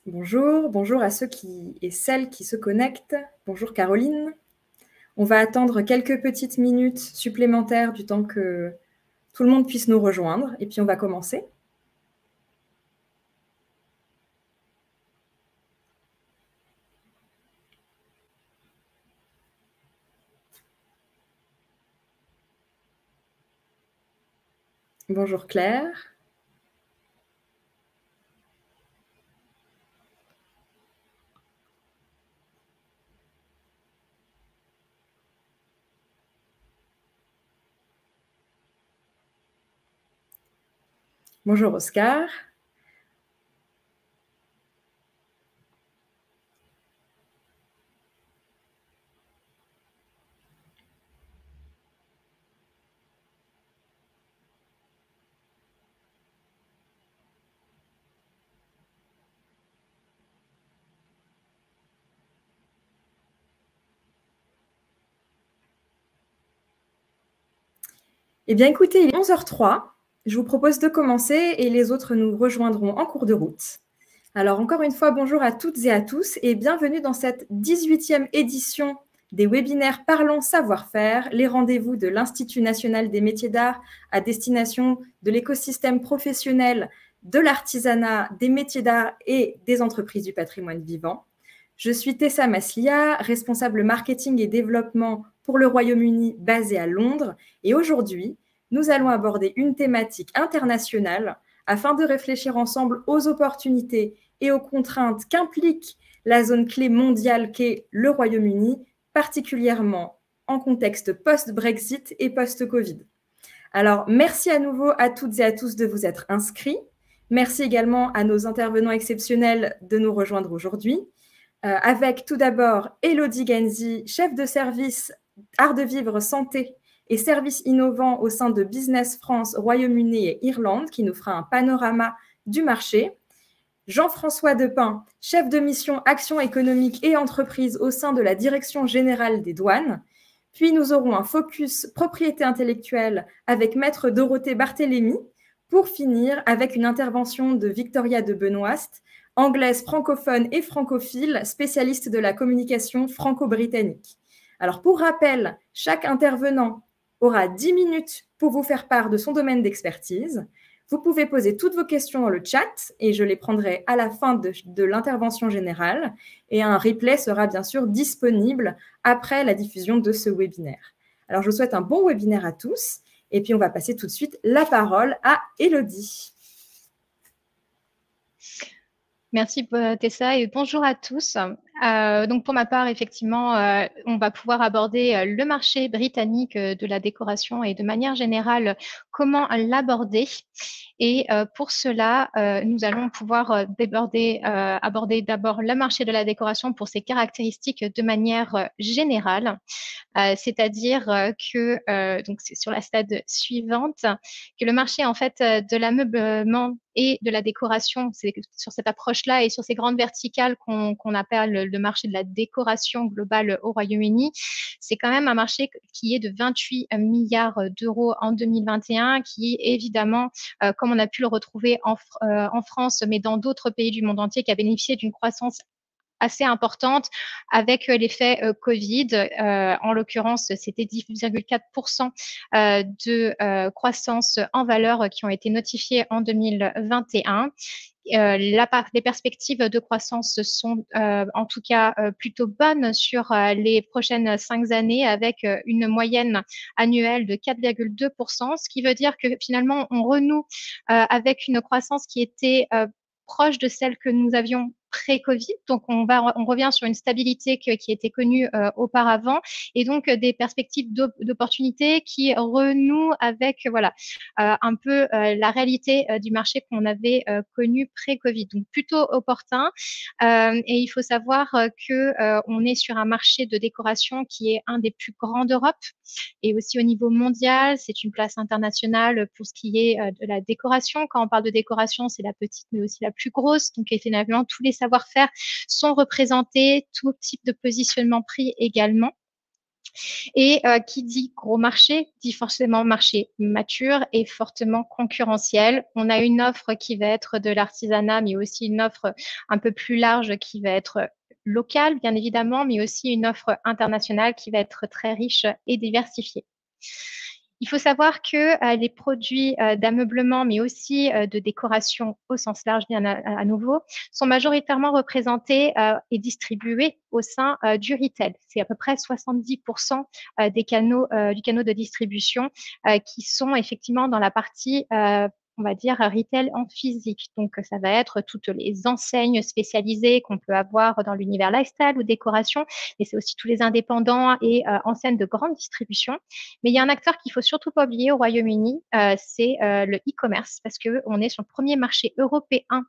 Bonjour, bonjour à ceux et celles qui se connectent. Bonjour Caroline. On va attendre quelques petites minutes supplémentaires du temps que tout le monde puisse nous rejoindre et puis on va commencer. Bonjour Claire. Bonjour Oscar. Eh bien écoutez, il est 11h03. Je vous propose de commencer et les autres nous rejoindront en cours de route. Alors encore une fois, bonjour à toutes et à tous et bienvenue dans cette 18e édition des webinaires Parlons Savoir-faire, les rendez-vous de l'Institut national des métiers d'art à destination de l'écosystème professionnel, de l'artisanat, des métiers d'art et des entreprises du patrimoine vivant. Je suis Tessa Maslia, responsable marketing et développement pour le Royaume-Uni basé à Londres et aujourd'hui, nous allons aborder une thématique internationale afin de réfléchir ensemble aux opportunités et aux contraintes qu'implique la zone clé mondiale qu'est le Royaume-Uni, particulièrement en contexte post-Brexit et post-Covid. Alors, merci à nouveau à toutes et à tous de vous être inscrits. Merci également à nos intervenants exceptionnels de nous rejoindre aujourd'hui. Avec tout d'abord Elodie Genzi, chef de service Art de Vivre Santé et services innovants au sein de Business France, Royaume-Uni et Irlande, qui nous fera un panorama du marché. Jean-François Depin, chef de mission Action économique et entreprise au sein de la Direction générale des douanes. Puis nous aurons un focus propriété intellectuelle avec maître Dorothée Barthélémy, pour finir avec une intervention de Victoria de Benoist, anglaise francophone et francophile, spécialiste de la communication franco-britannique. Alors pour rappel, chaque intervenant aura 10 minutes pour vous faire part de son domaine d'expertise. Vous pouvez poser toutes vos questions dans le chat et je les prendrai à la fin de l'intervention générale et un replay sera bien sûr disponible après la diffusion de ce webinaire. Alors je vous souhaite un bon webinaire à tous et puis on va passer tout de suite la parole à Elodie. Merci Tessa et bonjour à tous. Donc pour ma part, effectivement, on va pouvoir aborder le marché britannique de la décoration et de manière générale, comment l'aborder. Et pour cela, nous allons pouvoir aborder d'abord le marché de la décoration pour ses caractéristiques de manière générale, c'est-à-dire que, donc c'est sur la stade suivante, que le marché en fait de l'ameublement et de la décoration, c'est sur cette approche-là et sur ces grandes verticales qu'on appelle le marché de la décoration globale au Royaume-Uni, c'est quand même un marché qui est de 28 milliards d'euros en 2021, qui évidemment, comme on a pu le retrouver en France, mais dans d'autres pays du monde entier, qui a bénéficié d'une croissance assez importante avec l'effet Covid. En l'occurrence, c'était 10,4% de croissance en valeur qui ont été notifiées en 2021. Les perspectives de croissance sont en tout cas plutôt bonnes sur les prochaines 5 années avec une moyenne annuelle de 4,2%, ce qui veut dire que finalement on renoue avec une croissance qui était proche de celle que nous avions pré-Covid. Donc, on revient sur une stabilité qui était connue auparavant et donc des perspectives d'opportunités qui renouent avec voilà un peu la réalité du marché qu'on avait connu pré-Covid. Donc, plutôt opportun. Et il faut savoir que on est sur un marché de décoration qui est un des plus grands d'Europe et aussi au niveau mondial. C'est une place internationale pour ce qui est de la décoration. Quand on parle de décoration, c'est la petite mais aussi la plus grosse. Donc, finalement, tous les savoir-faire sont représentés, tout type de positionnement prix également. Et qui dit gros marché, dit forcément marché mature et fortement concurrentiel. On a une offre qui va être de l'artisanat, mais aussi une offre un peu plus large qui va être locale, bien évidemment, mais aussi une offre internationale qui va être très riche et diversifiée. Il faut savoir que les produits d'ameublement, mais aussi de décoration au sens large, bien à nouveau, sont majoritairement représentés et distribués au sein du retail. C'est à peu près 70% des canaux, du canal de distribution qui sont effectivement dans la partie on va dire retail en physique. Donc, ça va être toutes les enseignes spécialisées qu'on peut avoir dans l'univers lifestyle ou décoration, mais c'est aussi tous les indépendants et enseignes de grande distribution. Mais il y a un acteur qu'il faut surtout pas oublier au Royaume-Uni, c'est le e-commerce, parce que on est sur le premier marché européen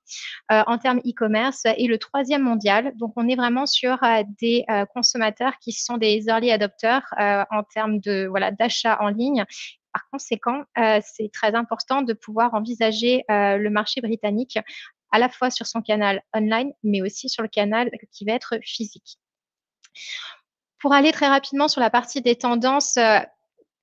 en termes e-commerce et le troisième mondial. Donc, on est vraiment sur des consommateurs qui sont des early adopters en termes de voilà d'achat en ligne. Par conséquent, c'est très important de pouvoir envisager le marché britannique à la fois sur son canal online, mais aussi sur le canal qui va être physique. Pour aller très rapidement sur la partie des tendances,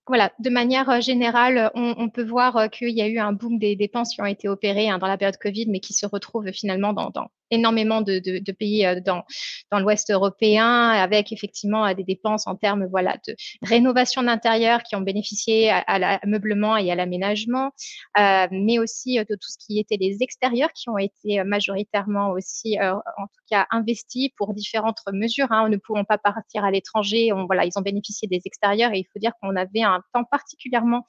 voilà, de manière générale, on peut voir qu'il y a eu un boom des dépenses qui ont été opérées dans la période Covid, mais qui se retrouvent finalement dans énormément de pays dans l'Ouest européen, avec effectivement des dépenses en termes voilà, de rénovation d'intérieur qui ont bénéficié à l'ameublement et à l'aménagement, mais aussi de tout ce qui était les extérieurs qui ont été majoritairement aussi, en tout cas, investis pour différentes mesures. Hein. Ne pouvant pas partir à l'étranger, voilà, ils ont bénéficié des extérieurs et il faut dire qu'on avait un temps particulièrement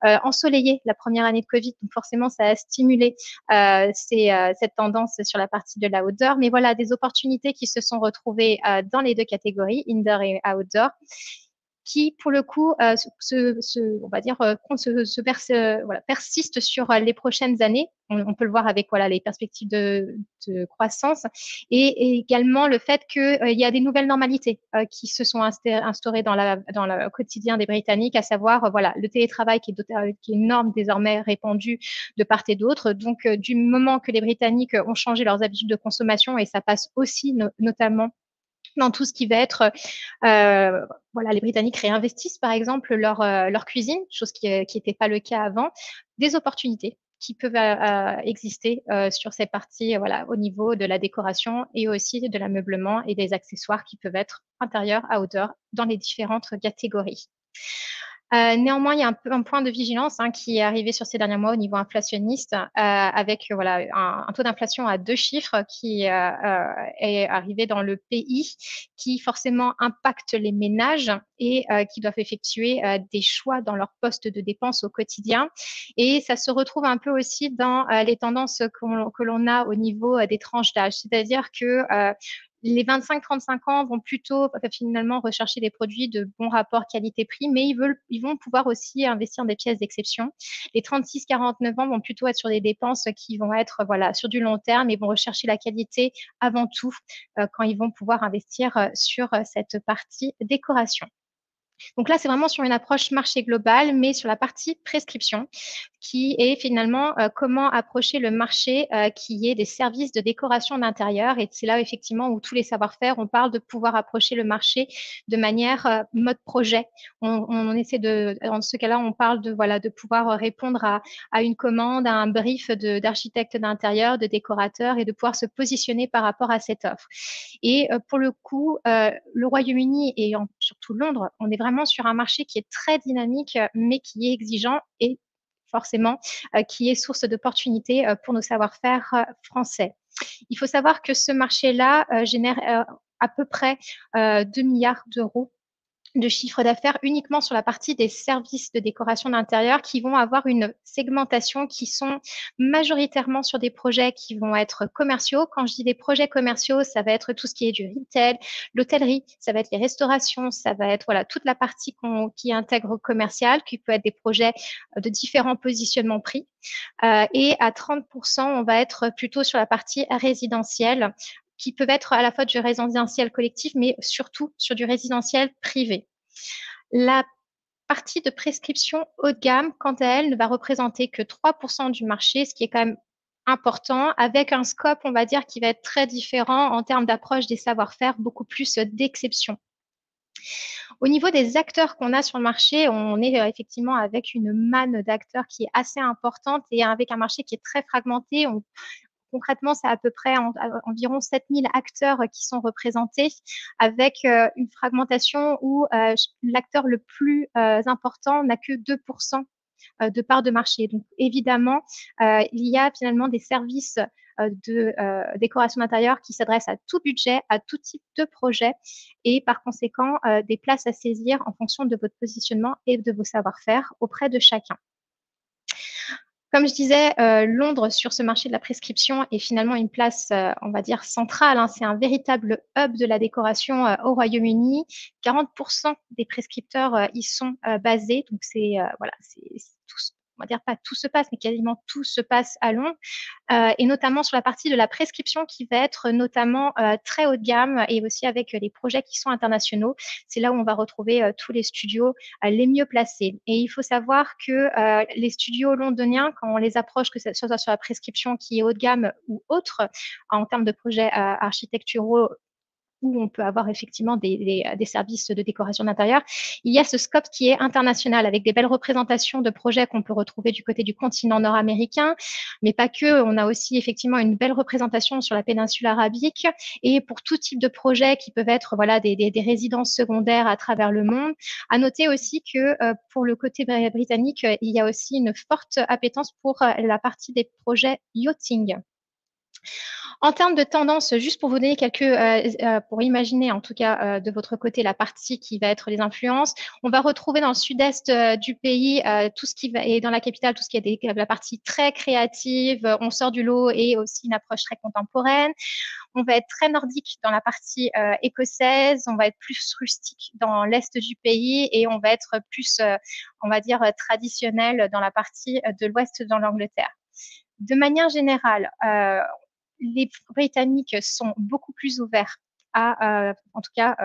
ensoleillé la première année de Covid. Donc forcément, ça a stimulé cette tendance sur la partie de l'outdoor. Mais voilà, des opportunités qui se sont retrouvées dans les deux catégories, indoor et outdoor, qui, pour le coup, on va dire, voilà, persiste sur les prochaines années. On peut le voir avec voilà, les perspectives de croissance et également le fait qu'il y a des nouvelles normalités qui se sont instaurées dans le quotidien des Britanniques, à savoir voilà, le télétravail qui est une norme désormais répandue de part et d'autre. Donc, du moment que les Britanniques ont changé leurs habitudes de consommation, et ça passe aussi notamment dans tout ce qui va être, voilà, les Britanniques réinvestissent par exemple leur cuisine, chose qui n'était pas le cas avant, des opportunités qui peuvent exister sur ces parties, voilà, au niveau de la décoration et aussi de l'ameublement et des accessoires qui peuvent être intérieurs, outdoor, dans les différentes catégories. Néanmoins, il y a un point de vigilance qui est arrivé sur ces derniers mois au niveau inflationniste, avec voilà, un taux d'inflation à 2 chiffres qui est arrivé dans le pays, qui forcément impacte les ménages et qui doivent effectuer des choix dans leur poste de dépenses au quotidien. Et ça se retrouve un peu aussi dans les tendances que l'on a au niveau des tranches d'âge. C'est-à-dire que les 25-35 ans vont plutôt finalement rechercher des produits de bon rapport qualité-prix, mais ils vont pouvoir aussi investir des pièces d'exception. Les 36-49 ans vont plutôt être sur des dépenses qui vont être voilà, sur du long terme et vont rechercher la qualité avant tout quand ils vont pouvoir investir sur cette partie décoration. Donc là, c'est vraiment sur une approche marché global, mais sur la partie prescription, qui est finalement comment approcher le marché qui est des services de décoration d'intérieur. Et c'est là effectivement où tous les savoir-faire, on parle de pouvoir approcher le marché de manière mode projet. On essaie dans ce cas-là, on parle de voilà de pouvoir répondre à une commande, à un brief d'architecte d'intérieur, de décorateur et de pouvoir se positionner par rapport à cette offre. Et pour le coup, le Royaume-Uni et surtout Londres, on est vraiment sur un marché qui est très dynamique, mais qui est exigeant et forcément qui est source d'opportunités pour nos savoir-faire français. Il faut savoir que ce marché-là génère à peu près 2 milliards d'euros de chiffre d'affaires uniquement sur la partie des services de décoration d'intérieur qui vont avoir une segmentation qui sont majoritairement sur des projets qui vont être commerciaux. Quand je dis des projets commerciaux, ça va être tout ce qui est du retail, l'hôtellerie, ça va être les restaurations, ça va être voilà toute la partie qui intègre commercial, qui peut être des projets de différents positionnements prix. Et à 30%, on va être plutôt sur la partie résidentielle qui peuvent être à la fois du résidentiel collectif, mais surtout sur du résidentiel privé. La partie de prescription haut de gamme, quant à elle, ne va représenter que 3% du marché, ce qui est quand même important, avec un scope, on va dire, qui va être très différent en termes d'approche des savoir-faire, beaucoup plus d'exception. Au niveau des acteurs qu'on a sur le marché, on est effectivement avec une manne d'acteurs qui est assez importante et avec un marché qui est très fragmenté. Concrètement, c'est à peu près environ 7000 acteurs qui sont représentés avec une fragmentation où l'acteur le plus important n'a que 2% de part de marché. Donc, évidemment, il y a finalement des services de décoration d'intérieur qui s'adressent à tout budget, à tout type de projet et par conséquent des places à saisir en fonction de votre positionnement et de vos savoir-faire auprès de chacun. Comme je disais, Londres sur ce marché de la prescription est finalement une place, on va dire, centrale, hein. C'est un véritable hub de la décoration au Royaume-Uni. 40% des prescripteurs y sont basés. Donc, voilà, c'est tout, on va dire pas tout se passe, mais quasiment tout se passe à Londres. Et notamment sur la partie de la prescription qui va être notamment très haut de gamme et aussi avec les projets qui sont internationaux. C'est là où on va retrouver tous les studios les mieux placés. Et il faut savoir que les studios londoniens, quand on les approche, que ce soit sur la prescription qui est haut de gamme ou autre, en termes de projets architecturaux, où on peut avoir effectivement des services de décoration d'intérieur. Il y a ce scope qui est international avec des belles représentations de projets qu'on peut retrouver du côté du continent nord-américain, mais pas que. On a aussi effectivement une belle représentation sur la péninsule arabique et pour tout type de projets qui peuvent être voilà des résidences secondaires à travers le monde. À noter aussi que pour le côté britannique, il y a aussi une forte appétence pour la partie des projets yachting. En termes de tendance, juste pour vous donner pour imaginer en tout cas de votre côté la partie qui va être les influences, on va retrouver dans le sud-est du pays tout ce qui va, et dans la capitale, tout ce qui est la partie très créative, on sort du lot et aussi une approche très contemporaine. On va être très nordique dans la partie écossaise, on va être plus rustique dans l'est du pays et on va être plus, on va dire, traditionnel dans la partie de l'ouest dans l'Angleterre. De manière générale, les Britanniques sont beaucoup plus ouverts à, en tout cas,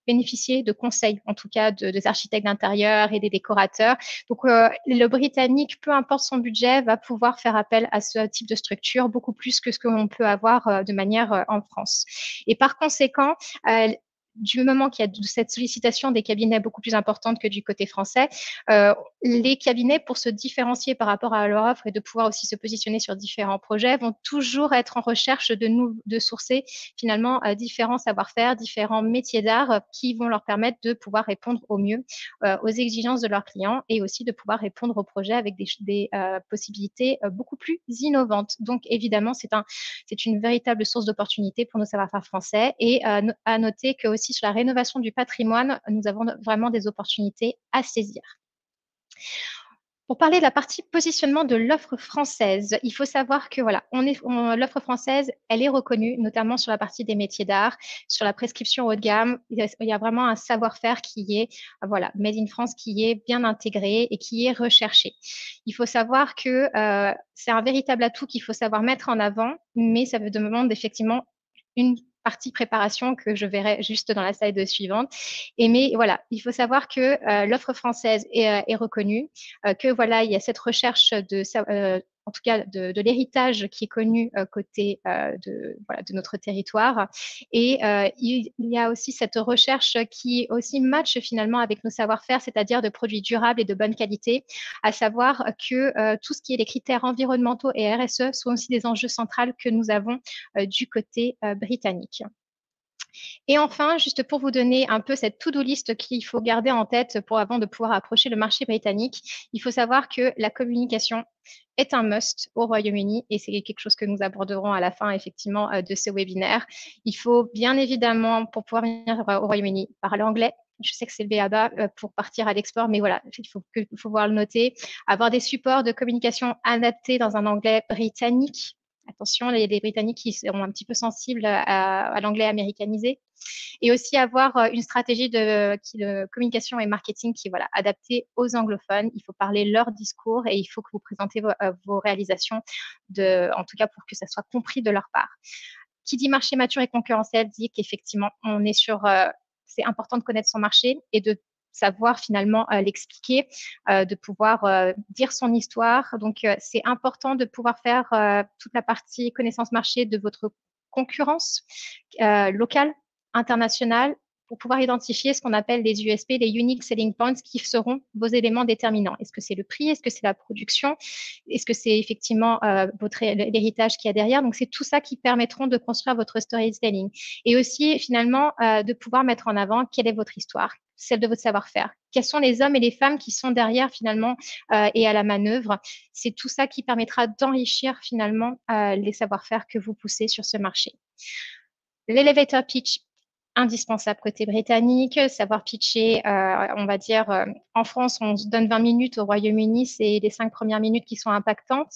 bénéficier de conseils, en tout cas des architectes d'intérieur et des décorateurs. Donc, le Britannique, peu importe son budget, va pouvoir faire appel à ce type de structure beaucoup plus que ce que l'on peut avoir de manière en France. Et par conséquent, du moment qu'il y a de cette sollicitation des cabinets beaucoup plus importante que du côté français, les cabinets, pour se différencier par rapport à leur offre et de pouvoir aussi se positionner sur différents projets, vont toujours être en recherche de sourcer finalement différents savoir-faire, différents métiers d'art qui vont leur permettre de pouvoir répondre au mieux aux exigences de leurs clients et aussi de pouvoir répondre aux projets avec des possibilités beaucoup plus innovantes. Donc, évidemment, c'est une véritable source d'opportunité pour nos savoir-faire français et à noter que aussi sur la rénovation du patrimoine, nous avons vraiment des opportunités à saisir. Pour parler de la partie positionnement de l'offre française, il faut savoir que voilà, l'offre française, elle est reconnue, notamment sur la partie des métiers d'art, sur la prescription haut de gamme. Il y a vraiment un savoir-faire qui est, voilà, made in France, qui est bien intégré et qui est recherché. Il faut savoir que c'est un véritable atout qu'il faut savoir mettre en avant, mais ça demande effectivement une partie préparation que je verrai juste dans la slide suivante. Mais voilà, il faut savoir que l'offre française est reconnue, que voilà, il y a cette recherche en tout cas de l'héritage qui est connu côté de notre territoire. Et il y a aussi cette recherche qui aussi match finalement avec nos savoir-faire, c'est-à-dire de produits durables et de bonne qualité, à savoir que tout ce qui est les critères environnementaux et RSE sont aussi des enjeux centraux que nous avons du côté britannique. Et enfin, juste pour vous donner un peu cette to-do list qu'il faut garder en tête avant de pouvoir approcher le marché britannique, il faut savoir que la communication est un must au Royaume-Uni et c'est quelque chose que nous aborderons à la fin effectivement de ce webinaire. Il faut bien évidemment, pour pouvoir venir au Royaume-Uni, parler anglais. Je sais que c'est le b.a.-ba pour partir à l'export, mais voilà, il faut voir le noter. Avoir des supports de communication adaptés dans un anglais britannique. Attention, les Britanniques qui seront un petit peu sensibles à l'anglais américanisé. Et aussi avoir une stratégie de communication et marketing qui est voilà, adaptée aux anglophones. Il faut parler leur discours et il faut que vous présentez vos réalisations, en tout cas pour que ça soit compris de leur part. Qui dit marché mature et concurrentiel dit qu'effectivement, c'est important de connaître son marché et de savoir finalement l'expliquer, de pouvoir dire son histoire. Donc, c'est important de pouvoir faire toute la partie connaissance marché de votre concurrence locale, internationale pour pouvoir identifier ce qu'on appelle les USP, les Unique Selling Points, qui seront vos éléments déterminants. Est-ce que c'est le prix? Est-ce que c'est la production? Est-ce que c'est effectivement l'héritage qu'il y a derrière? Donc, c'est tout ça qui permettront de construire votre storytelling. Et aussi, finalement, de pouvoir mettre en avant quelle est votre histoire, celle de votre savoir-faire. Quels sont les hommes et les femmes qui sont derrière, finalement, et à la manœuvre? C'est tout ça qui permettra d'enrichir, finalement, les savoir-faire que vous poussez sur ce marché. L'elevator pitch, indispensable côté britannique, savoir pitcher, on va dire, en France, on se donne 20 minutes, au Royaume-Uni, c'est les 5 premières minutes qui sont impactantes.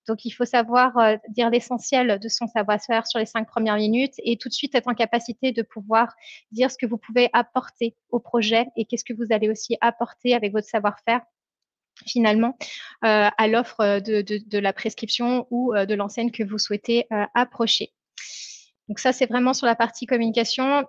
Donc, il faut savoir dire l'essentiel de son savoir-faire sur les 5 premières minutes et tout de suite être en capacité de pouvoir dire ce que vous pouvez apporter au projet et qu'est-ce que vous allez aussi apporter avec votre savoir-faire finalement à l'offre de la prescription ou de l'enseigne que vous souhaitez approcher. Donc ça, c'est vraiment sur la partie communication,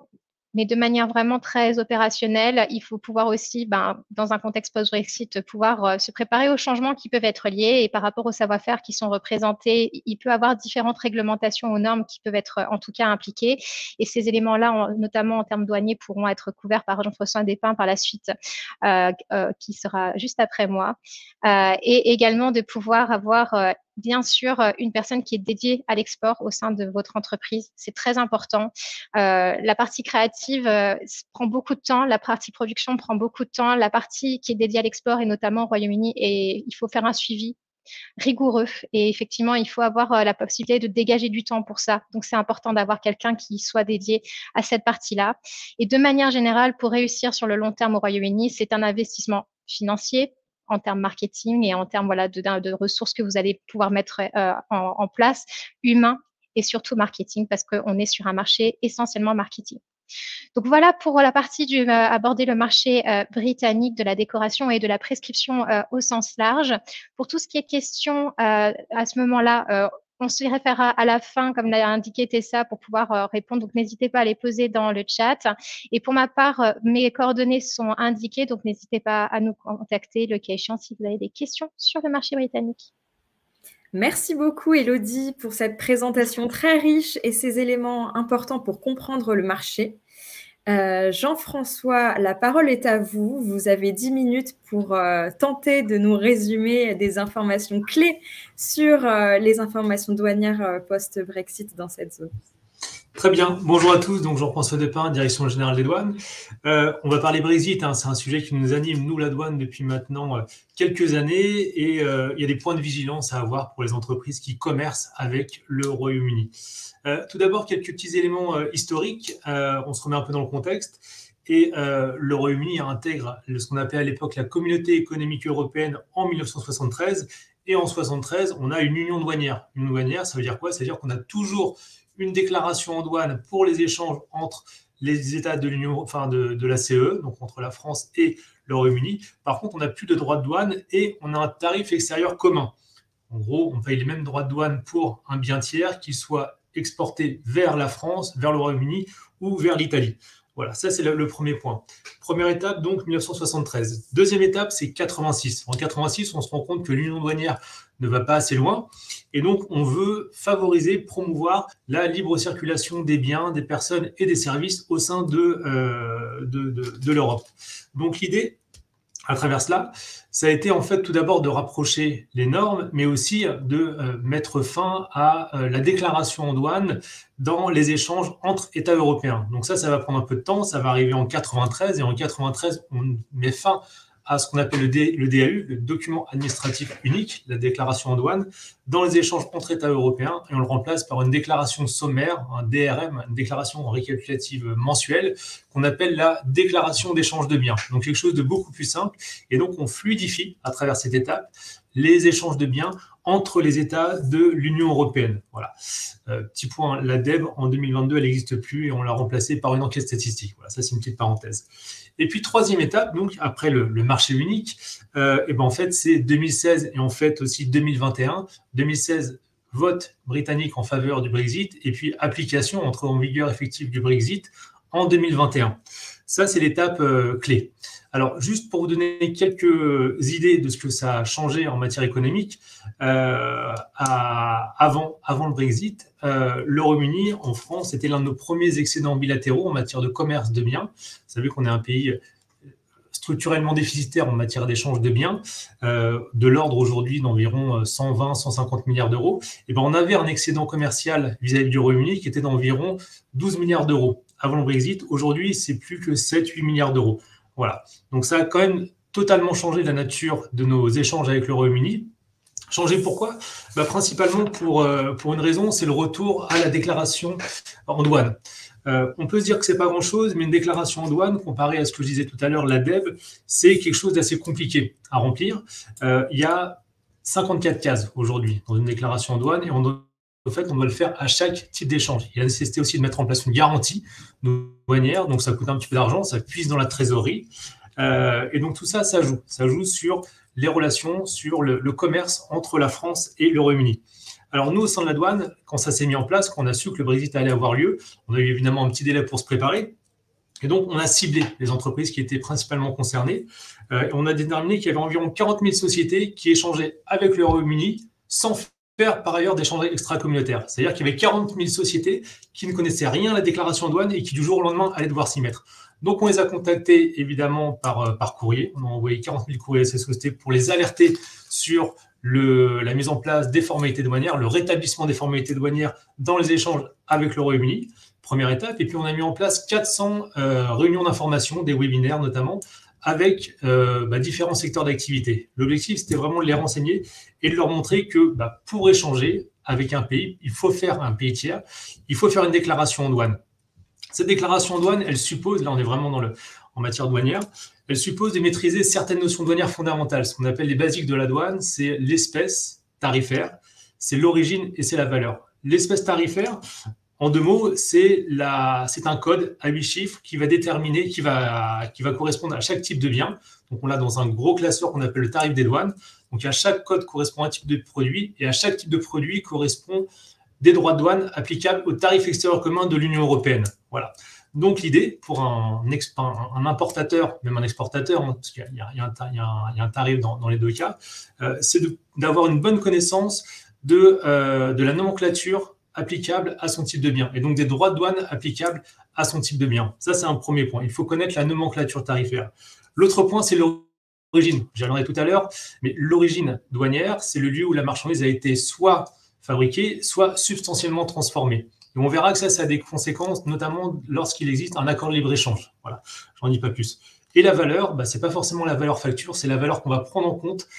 mais de manière vraiment très opérationnelle. Il faut pouvoir aussi, dans un contexte post-Brexit, pouvoir se préparer aux changements qui peuvent être liés et par rapport aux savoir-faire qui sont représentés, il peut y avoir différentes réglementations aux normes qui peuvent être en tout cas impliquées. Et ces éléments-là, notamment en termes douaniers, pourront être couverts par Jean-François Despins par la suite, qui sera juste après moi. Et également de pouvoir avoir bien sûr une personne qui est dédiée à l'export au sein de votre entreprise. C'est très important. La partie créative prend beaucoup de temps, la partie production prend beaucoup de temps, la partie qui est dédiée à l'export et notamment au Royaume-Uni, et il faut faire un suivi rigoureux et effectivement il faut avoir la possibilité de dégager du temps pour ça. Donc c'est important d'avoir quelqu'un qui soit dédié à cette partie-là. Et de manière générale, pour réussir sur le long terme au Royaume-Uni, c'est un investissement financier, en termes marketing et en termes de ressources que vous allez pouvoir mettre en place, humain et surtout marketing, parce qu'on est sur un marché essentiellement marketing. Donc voilà pour la partie aborder le marché britannique de la décoration et de la prescription au sens large. Pour tout ce qui est question à ce moment-là, on se référera à la fin, comme l'a indiqué Tessa, pour pouvoir répondre. Donc, n'hésitez pas à les poser dans le chat. Et pour ma part, mes coordonnées sont indiquées. Donc, n'hésitez pas à nous contacter, le cas échéant, si vous avez des questions sur le marché britannique. Merci beaucoup, Élodie, pour cette présentation très riche et ces éléments importants pour comprendre le marché. Jean-François, la parole est à vous. Vous avez 10 minutes pour tenter de nous résumer des informations clés sur les informations douanières post-Brexit dans cette zone. Très bien. Bonjour à tous. Donc, Jean-François Despins, Direction générale des douanes. On va parler Brexit. C'est un sujet qui nous anime, nous, la douane, depuis maintenant quelques années. Et il y a des points de vigilance à avoir pour les entreprises qui commercent avec le Royaume-Uni. Tout d'abord, quelques petits éléments historiques. On se remet un peu dans le contexte. Et le Royaume-Uni intègre ce qu'on appelait à l'époque la Communauté économique européenne en 1973. Et en 1973, on a une union douanière. Une union douanière, ça veut dire quoi? Ça veut dire qu'on a toujours une déclaration en douane pour les échanges entre les États de l'Union, enfin de la CE, donc entre la France et le Royaume-Uni. Par contre, on n'a plus de droits de douane et on a un tarif extérieur commun. En gros, on paye les mêmes droits de douane pour un bien tiers, qu'il soit exporté vers la France, vers le Royaume-Uni ou vers l'Italie. Voilà, ça c'est le premier point. Première étape, donc 1973. Deuxième étape, c'est 86. En 86, on se rend compte que l'union douanière ne va pas assez loin. Et donc, on veut favoriser, promouvoir la libre circulation des biens, des personnes et des services au sein de l'Europe. Donc, l'idée, à travers cela, ça a été en fait tout d'abord de rapprocher les normes, mais aussi de mettre fin à la déclaration en douane dans les échanges entre États européens. Donc ça va prendre un peu de temps, ça va arriver en 93, et en 93, on met fin à ce qu'on appelle le DAU, le document administratif unique, la déclaration en douane, dans les échanges entre États européens, et on le remplace par une déclaration sommaire, un DRM, une déclaration récapitulative mensuelle, qu'on appelle la déclaration d'échange de biens. Donc quelque chose de beaucoup plus simple, et donc on fluidifie à travers cette étape les échanges de biens entre les États de l'Union européenne. Voilà. Petit point, la DEB, en 2022, elle n'existe plus et on l'a remplacée par une enquête statistique. Voilà, ça c'est une petite parenthèse. Et puis, troisième étape, donc après le marché unique, et ben en fait, c'est 2016 et en fait aussi 2021. 2016, vote britannique en faveur du Brexit et puis application, entrée en vigueur effective du Brexit en 2021. Ça, c'est l'étape clé. Alors, juste pour vous donner quelques idées de ce que ça a changé en matière économique, à avant le Brexit, le Royaume-Uni, en France, était l'un de nos premiers excédents bilatéraux en matière de commerce de biens. Vous savez qu'on est un pays structurellement déficitaire en matière d'échange de biens, de l'ordre aujourd'hui d'environ 120-150 milliards d'euros. Et ben on avait un excédent commercial vis-à-vis du Royaume-Uni qui était d'environ 12 milliards d'euros avant le Brexit. Aujourd'hui, c'est plus que 7-8 milliards d'euros. Voilà. Donc ça a quand même totalement changé la nature de nos échanges avec le Royaume-Uni. Changer pourquoi? Principalement pour une raison, c'est le retour à la déclaration en douane. On peut se dire que c'est pas grand-chose, mais une déclaration en douane, comparée à ce que je disais tout à l'heure, l'ADEB, c'est quelque chose d'assez compliqué à remplir. Il y a 54 cases aujourd'hui dans une déclaration en douane, et on doit le faire à chaque type d'échange. Il y a la nécessité aussi de mettre en place une garantie douanière, donc ça coûte un petit peu d'argent, ça puise dans la trésorerie. Et donc tout ça, ça joue sur les relations, sur le commerce entre la France et le Royaume-Uni. Alors nous, au sein de la douane, quand ça s'est mis en place, quand on a su que le Brexit allait avoir lieu, on a eu évidemment un petit délai pour se préparer. Et donc, on a ciblé les entreprises qui étaient principalement concernées. Et on a déterminé qu'il y avait environ 40 000 sociétés qui échangeaient avec le Royaume-Uni sans faire par ailleurs d'échanges extra-communautaires. C'est-à-dire qu'il y avait 40 000 sociétés qui ne connaissaient rien à la déclaration en douane et qui du jour au lendemain allaient devoir s'y mettre. Donc, on les a contactés évidemment par courrier. On a envoyé 40 000 courriers à ces sociétés pour les alerter sur la mise en place des formalités douanières, le rétablissement des formalités douanières dans les échanges avec le Royaume-Uni, première étape. Et puis, on a mis en place 400 réunions d'information, des webinaires notamment, avec différents secteurs d'activité. L'objectif, c'était vraiment de les renseigner et de leur montrer que pour échanger avec un pays, il faut faire un pays tiers, il faut faire une déclaration en douane. Cette déclaration en douane, elle suppose, là on est vraiment en matière douanière, elle suppose de maîtriser certaines notions douanières fondamentales. Ce qu'on appelle les basiques de la douane, c'est l'espèce tarifaire, c'est l'origine et c'est la valeur. L'espèce tarifaire, en deux mots, c'est un code à 8 chiffres qui va déterminer, qui va correspondre à chaque type de bien. Donc on l'a dans un gros classeur qu'on appelle le tarif des douanes. Donc à chaque code correspond un type de produit et à chaque type de produit correspond des droits de douane applicables au tarif extérieur commun de l'Union européenne. Voilà. Donc l'idée pour un importateur, même un exportateur, hein, parce qu'il y a un tarif dans les deux cas, c'est d'avoir une bonne connaissance de la nomenclature applicable à son type de bien, et donc des droits de douane applicables à son type de bien. Ça, c'est un premier point. Il faut connaître la nomenclature tarifaire. L'autre point, c'est l'origine. J'y reviendrai tout à l'heure, mais l'origine douanière, c'est le lieu où la marchandise a été soit fabriquée, soit substantiellement transformée. Et on verra que ça a des conséquences, notamment lorsqu'il existe un accord de libre-échange. Voilà, j'en dis pas plus. Et la valeur, ce n'est pas forcément la valeur facture, c'est la valeur qu'on va prendre en compte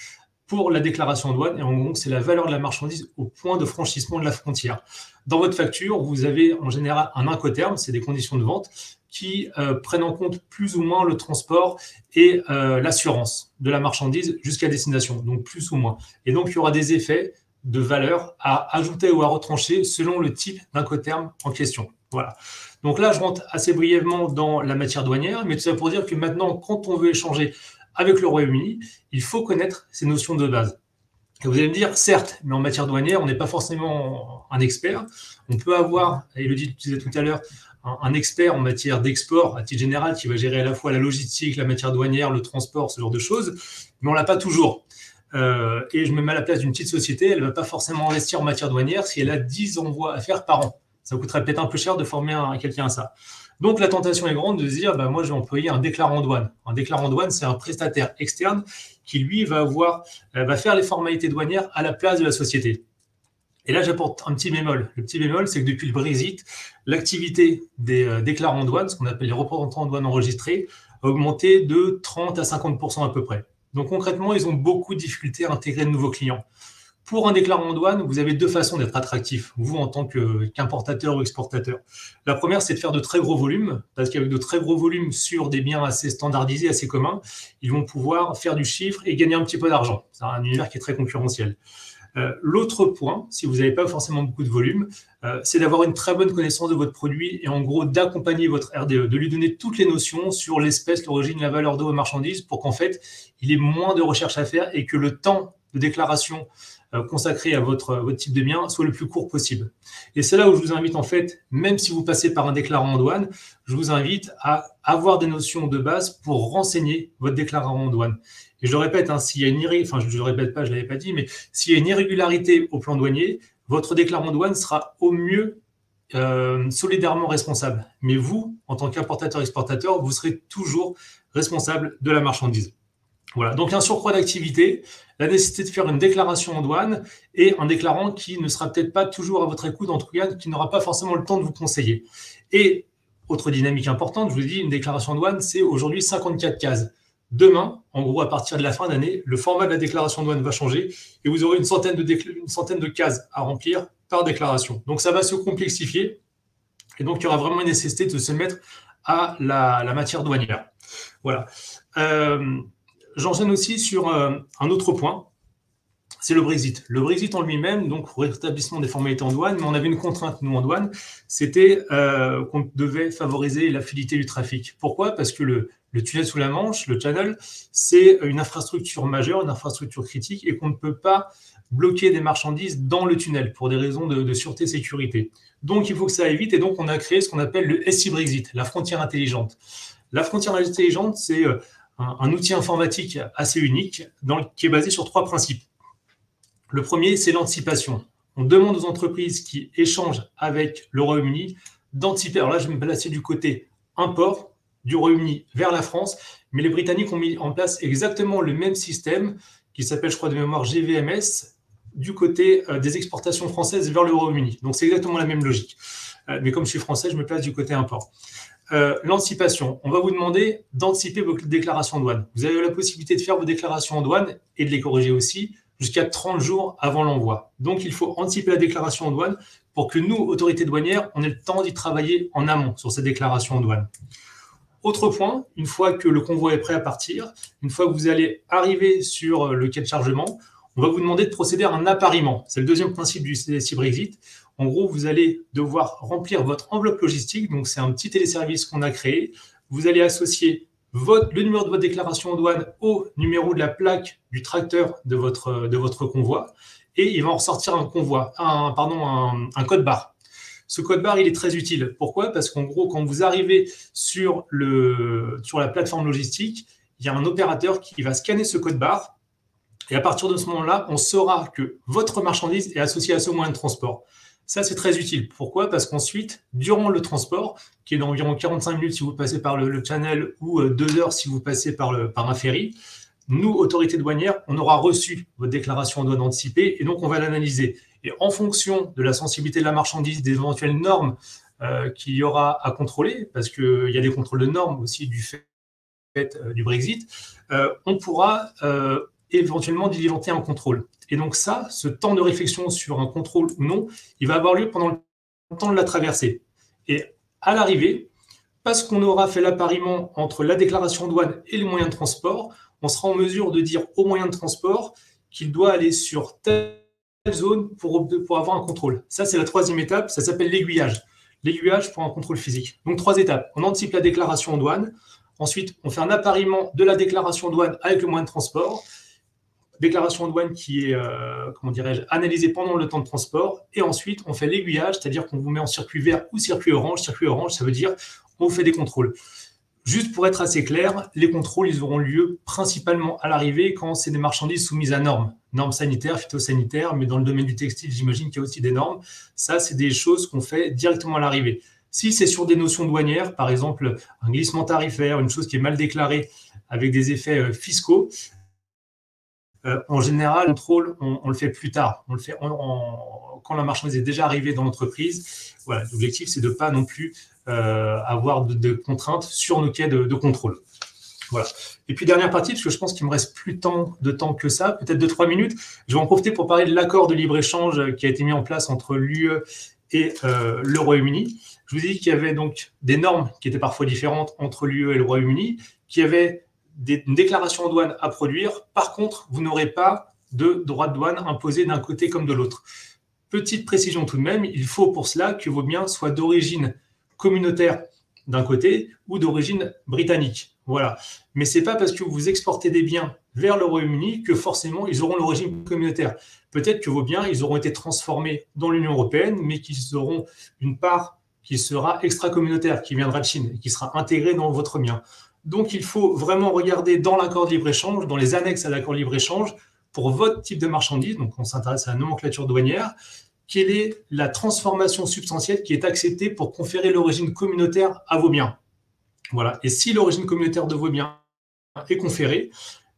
pour la déclaration en douane. Et en gros, c'est la valeur de la marchandise au point de franchissement de la frontière. Dans votre facture, vous avez en général un incoterm, c'est des conditions de vente qui prennent en compte plus ou moins le transport et l'assurance de la marchandise jusqu'à destination, donc plus ou moins. Et donc, il y aura des effets de valeur à ajouter ou à retrancher selon le type d'incoterm en question. Voilà. Donc là, je rentre assez brièvement dans la matière douanière, mais tout ça pour dire que maintenant, quand on veut échanger avec le Royaume-Uni, il faut connaître ces notions de base. Et vous allez me dire, certes, mais en matière douanière, on n'est pas forcément un expert. On peut avoir, Elodie le disait tout à l'heure, un expert en matière d'export à titre général qui va gérer à la fois la logistique, la matière douanière, le transport, ce genre de choses, mais on ne l'a pas toujours. Et je me mets à la place d'une petite société, elle ne va pas forcément investir en matière douanière si elle a 10 envois à faire par an. Ça coûterait peut-être un peu cher de former quelqu'un à ça. Donc la tentation est grande de se dire, moi je vais employer un déclarant en douane. Un déclarant en douane, c'est un prestataire externe qui lui va faire les formalités douanières à la place de la société. Et là j'apporte un petit bémol. Le petit bémol, c'est que depuis le Brexit, l'activité des déclarants en douane, ce qu'on appelle les représentants en douane enregistrés, a augmenté de 30 à 50% à peu près. Donc concrètement, ils ont beaucoup de difficultés à intégrer de nouveaux clients. Pour un déclarant en douane, vous avez deux façons d'être attractif, vous en tant qu'importateur ou exportateur. La première, c'est de faire de très gros volumes, parce qu'avec de très gros volumes sur des biens assez standardisés, assez communs, ils vont pouvoir faire du chiffre et gagner un petit peu d'argent. C'est un univers qui est très concurrentiel. L'autre point, si vous n'avez pas forcément beaucoup de volume, c'est d'avoir une très bonne connaissance de votre produit et en gros d'accompagner votre RDE, de lui donner toutes les notions sur l'espèce, l'origine, la valeur de vos marchandises pour qu'en fait, il ait moins de recherche à faire et que le temps de déclaration consacré à votre type de bien soit le plus court possible. Et c'est là où je vous invite en fait, même si vous passez par un déclarant en douane, je vous invite à avoir des notions de base pour renseigner votre déclarant en douane. Et je le répète, hein, s'il y a une je le répète pas, je l'avais pas dit, mais s'il y a une irrégularité au plan douanier, votre déclarant douane sera au mieux solidairement responsable. Mais vous, en tant qu'importateur-exportateur, vous serez toujours responsable de la marchandise. Voilà, donc un surcroît d'activité, la nécessité de faire une déclaration en douane et un déclarant qui ne sera peut-être pas toujours à votre écoute, en tout cas qui n'aura pas forcément le temps de vous conseiller. Et autre dynamique importante, je vous dis, une déclaration en douane, c'est aujourd'hui 54 cases. Demain, en gros, à partir de la fin d'année, le format de la déclaration en douane va changer et vous aurez une centaine de cases à remplir par déclaration. Donc ça va se complexifier et donc il y aura vraiment une nécessité de se mettre à la matière douanière. Voilà. J'enchaîne aussi sur un autre point, c'est le Brexit. Le Brexit en lui-même, donc rétablissement des formalités en douane, mais on avait une contrainte, nous, en douane, c'était qu'on devait favoriser la fluidité du trafic. Pourquoi ? Parce que le tunnel sous la Manche, le channel, c'est une infrastructure majeure, une infrastructure critique, et qu'on ne peut pas bloquer des marchandises dans le tunnel pour des raisons de sûreté et sécurité. Donc, il faut que ça aille vite, et donc on a créé ce qu'on appelle le SI-Brexit, la frontière intelligente. La frontière intelligente, c'est un outil informatique assez unique qui est basé sur 3 principes. Le premier, c'est l'anticipation. On demande aux entreprises qui échangent avec le Royaume-Uni d'anticiper. Alors là, je vais me placer du côté import du Royaume-Uni vers la France, mais les Britanniques ont mis en place exactement le même système qui s'appelle, je crois de mémoire, GVMS, du côté des exportations françaises vers le Royaume-Uni. Donc c'est exactement la même logique. Mais comme je suis français, je me place du côté import. L'anticipation, on va vous demander d'anticiper vos déclarations en douane. Vous avez la possibilité de faire vos déclarations en douane et de les corriger aussi jusqu'à 30 jours avant l'envoi. Donc, il faut anticiper la déclaration en douane pour que nous, autorités douanières, on ait le temps d'y travailler en amont sur ces déclarations en douane. Autre point, une fois que le convoi est prêt à partir, une fois que vous allez arriver sur le quai de chargement, on va vous demander de procéder à un appariement. C'est le deuxième principe du SI-Brexit. En gros, vous allez devoir remplir votre enveloppe logistique. Donc, c'est un petit téléservice qu'on a créé. Vous allez associer le numéro de votre déclaration en douane au numéro de la plaque du tracteur de votre convoi. Et il va en ressortir un code barre. Ce code barre, il est très utile. Pourquoi ? Parce qu'en gros, quand vous arrivez sur la plateforme logistique, il y a un opérateur qui va scanner ce code barre. Et à partir de ce moment-là, on saura que votre marchandise est associée à ce moyen de transport. Ça, c'est très utile. Pourquoi ? Parce qu'ensuite, durant le transport, qui est d'environ 45 minutes si vous passez par le channel ou 2 heures si vous passez par un ferry, nous, autorités douanières, on aura reçu votre déclaration en douane anticipée et donc on va l'analyser. Et en fonction de la sensibilité de la marchandise, des éventuelles normes qu'il y aura à contrôler, parce qu'il y a des contrôles de normes aussi du fait du Brexit, on pourra éventuellement diligenter un contrôle. Et donc ça, ce temps de réflexion sur un contrôle ou non, il va avoir lieu pendant le temps de la traversée. Et à l'arrivée, parce qu'on aura fait l'appariement entre la déclaration douane et le moyen de transport, on sera en mesure de dire au moyen de transport qu'il doit aller sur telle zone pour avoir un contrôle. Ça, c'est la 3e étape, ça s'appelle l'aiguillage. L'aiguillage pour un contrôle physique. Donc 3 étapes. On anticipe la déclaration en douane. Ensuite, on fait un appariement de la déclaration en douane avec le moyen de transport. Déclaration en douane qui est, analysée pendant le temps de transport. Et ensuite, on fait l'aiguillage, c'est-à-dire qu'on vous met en circuit vert ou circuit orange. Circuit orange, ça veut dire on fait des contrôles. Juste pour être assez clair, les contrôles, ils auront lieu principalement à l'arrivée quand c'est des marchandises soumises à normes sanitaires, phytosanitaires, mais dans le domaine du textile, j'imagine qu'il y a aussi des normes. Ça, c'est des choses qu'on fait directement à l'arrivée. Si c'est sur des notions douanières, par exemple un glissement tarifaire, une chose qui est mal déclarée avec des effets fiscaux, en général, le contrôle, on le fait plus tard. On le fait quand la marchandise est déjà arrivée dans l'entreprise. Voilà, l'objectif, c'est de ne pas non plus avoir de contraintes sur nos quais de contrôle. Voilà. Et puis, dernière partie, parce que je pense qu'il me reste plus de temps que ça, peut-être 2-3 minutes. Je vais en profiter pour parler de l'accord de libre-échange qui a été mis en place entre l'UE et le Royaume-Uni. Je vous ai dit qu'il y avait donc des normes qui étaient parfois différentes entre l'UE et le Royaume-Uni, qu'il y avait une déclaration en douane à produire. Par contre, vous n'aurez pas de droit de douane imposé d'un côté comme de l'autre. Petite précision tout de même, il faut pour cela que vos biens soient d'origine communautaire d'un côté ou d'origine britannique. Voilà. Mais ce n'est pas parce que vous exportez des biens vers le Royaume-Uni que forcément ils auront l'origine communautaire. Peut-être que vos biens, ils auront été transformés dans l'Union européenne, mais qu'ils auront une part qui sera extra-communautaire, qui viendra de Chine et qui sera intégrée dans votre bien. Donc, il faut vraiment regarder dans l'accord de libre-échange, dans les annexes à l'accord de libre-échange, pour votre type de marchandise, donc on s'intéresse à la nomenclature douanière, quelle est la transformation substantielle qui est acceptée pour conférer l'origine communautaire à vos biens. Voilà. Et si l'origine communautaire de vos biens est conférée,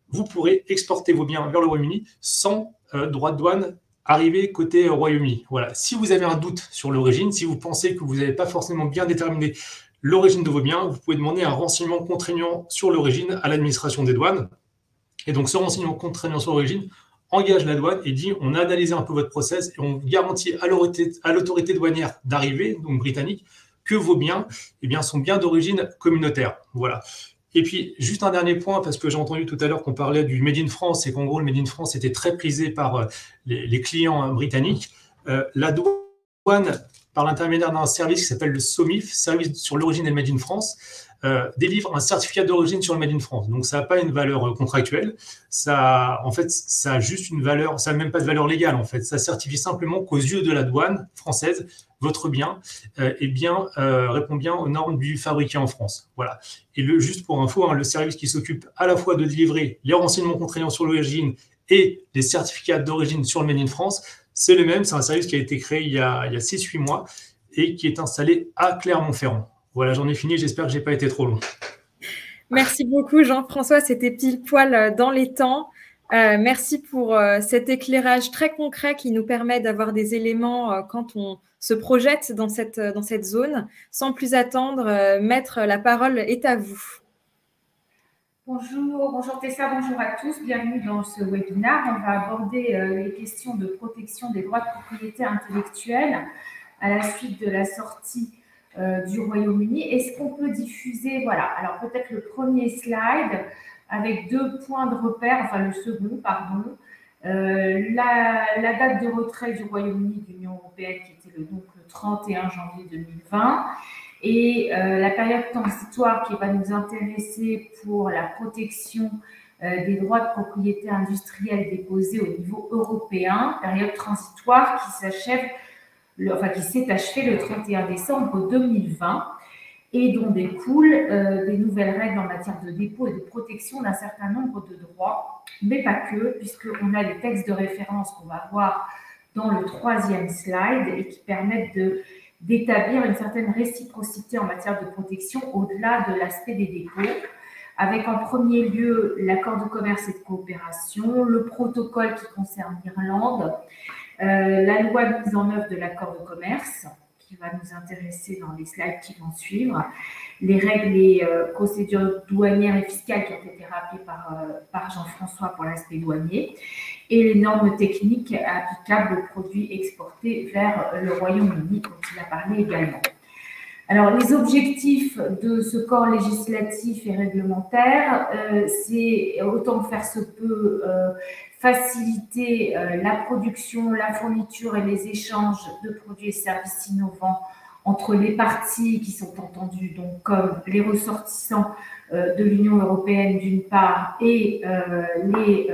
vous pourrez exporter vos biens vers le Royaume-Uni sans droit de douane arrivé côté Royaume-Uni. Voilà. Si vous avez un doute sur l'origine, si vous pensez que vous n'avez pas forcément bien déterminé l'origine de vos biens, vous pouvez demander un renseignement contraignant sur l'origine à l'administration des douanes. Et donc, ce renseignement contraignant sur l'origine engage la douane et dit on a analysé un peu votre process et on garantit à l'autorité douanière d'arrivée, donc britannique, que vos biens, sont bien d'origine communautaire. Voilà. Et puis, juste un dernier point, parce que j'ai entendu tout à l'heure qu'on parlait du Made in France et qu'en gros, le Made in France était très prisé par les clients britanniques. La douane, par l'intermédiaire d'un service qui s'appelle le SOMIF, Service sur l'origine et le Made in France, délivre un certificat d'origine sur le Made in France. Donc, ça n'a pas une valeur contractuelle. Ça a juste une valeur, ça n'a même pas de valeur légale, en fait. Ça certifie simplement qu'aux yeux de la douane française, votre bien répond bien aux normes du fabriqué en France. Voilà. Et juste pour info, le service qui s'occupe à la fois de délivrer les renseignements contraignants sur l'origine et les certificats d'origine sur le Made in France, c'est le même. C'est un service qui a été créé il y a 6-8 mois et qui est installé à Clermont-Ferrand. Voilà, j'en ai fini. J'espère que je n'ai pas été trop long. Merci beaucoup, Jean-François. C'était pile poil dans les temps. Merci pour cet éclairage très concret qui nous permet d'avoir des éléments quand on se projette dans cette zone. Sans plus attendre, Maître, la parole est à vous. Bonjour Tessa, bonjour à tous. Bienvenue dans ce webinaire. On va aborder les questions de protection des droits de propriété intellectuelle à la suite de la sortie du Royaume-Uni. Est-ce qu'on peut diffuser, voilà, alors peut-être le premier slide avec 2 points de repère, enfin le second, pardon, la date de retrait du Royaume-Uni de l'Union européenne qui était donc le 31 janvier 2020 et la période transitoire qui va nous intéresser pour la protection des droits de propriété industrielle déposés au niveau européen, période transitoire qui s'achève qui s'est achevé le 31 décembre 2020 et dont découlent des nouvelles règles en matière de dépôt et de protection d'un certain nombre de droits, mais pas que, puisqu'on a les textes de référence qu'on va voir dans le 3e slide et qui permettent d'établir une certaine réciprocité en matière de protection au-delà de l'aspect des dépôts, avec en premier lieu l'accord de commerce et de coopération, le protocole qui concerne l'Irlande, la loi de mise en œuvre de l'accord de commerce, qui va nous intéresser dans les slides qui vont suivre, les règles et procédures douanières et fiscales qui ont été rappelées par Jean-François pour l'aspect douanier, et les normes techniques applicables aux produits exportés vers le Royaume-Uni, dont il a parlé également. Alors, les objectifs de ce corps législatif et réglementaire, c'est autant que faire se peut faciliter la production, la fourniture et les échanges de produits et services innovants entre les parties qui sont entendues, donc comme les ressortissants de l'Union européenne d'une part et les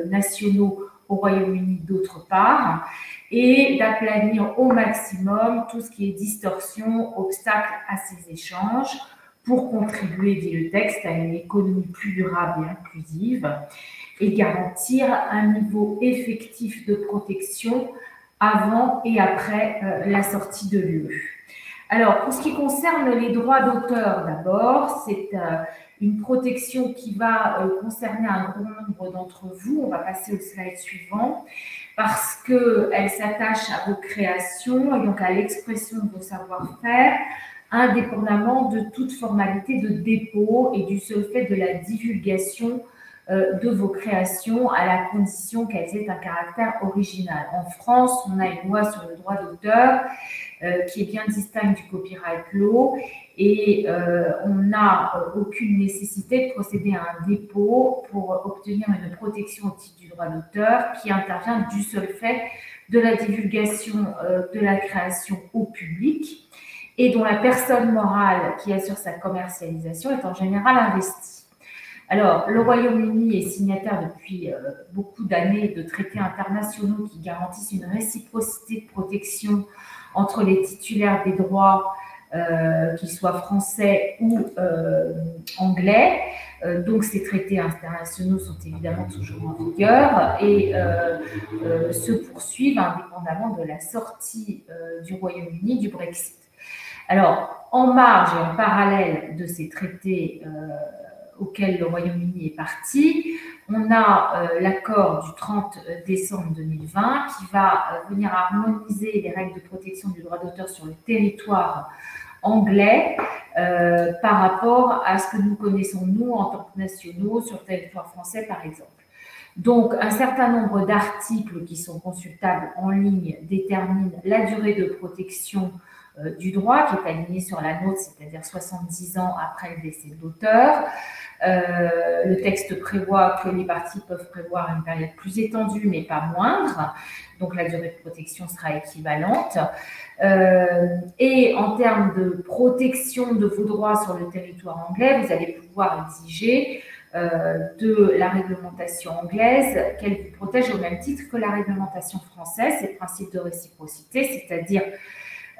nationaux au Royaume-Uni d'autre part, et d'aplanir au maximum tout ce qui est distorsion, obstacle à ces échanges pour contribuer, dit le texte, à une économie plus durable et inclusive et garantir un niveau effectif de protection avant et après la sortie de l'UE. Alors, pour ce qui concerne les droits d'auteur, d'abord, c'est une protection qui va concerner un grand nombre d'entre vous. On va passer au slide suivant, parce qu'elle s'attache à vos créations et donc à l'expression de vos savoir-faire, indépendamment de toute formalité de dépôt et du seul fait de la divulgation de vos créations à la condition qu'elles aient un caractère original. En France, on a une loi sur le droit d'auteur qui est bien distincte du copyright law et on n'a aucune nécessité de procéder à un dépôt pour obtenir une protection au titre du droit d'auteur qui intervient du seul fait de la divulgation de la création au public et dont la personne morale qui assure sa commercialisation est en général investie. Alors, le Royaume-Uni est signataire depuis beaucoup d'années de traités internationaux qui garantissent une réciprocité de protection entre les titulaires des droits qu'ils soient français ou anglais. Donc, ces traités internationaux sont évidemment toujours en vigueur et se poursuivent indépendamment de la sortie du Royaume-Uni du Brexit. Alors, en marge et en parallèle de ces traités auxquels le Royaume-Uni est parti, on a l'accord du 30 décembre 2020 qui va venir harmoniser les règles de protection du droit d'auteur sur le territoire anglais par rapport à ce que nous connaissons, nous, en tant que nationaux, sur le territoire français, par exemple. Donc, un certain nombre d'articles qui sont consultables en ligne déterminent la durée de protection du droit, qui est aligné sur la nôtre, c'est-à-dire 70 ans après le décès de l'auteur. Le texte prévoit que les parties peuvent prévoir une période plus étendue, mais pas moindre. Donc, la durée de protection sera équivalente. Et en termes de protection de vos droits sur le territoire anglais, vous allez pouvoir exiger de la réglementation anglaise qu'elle vous protège au même titre que la réglementation française. C'est le principe de réciprocité, c'est-à-dire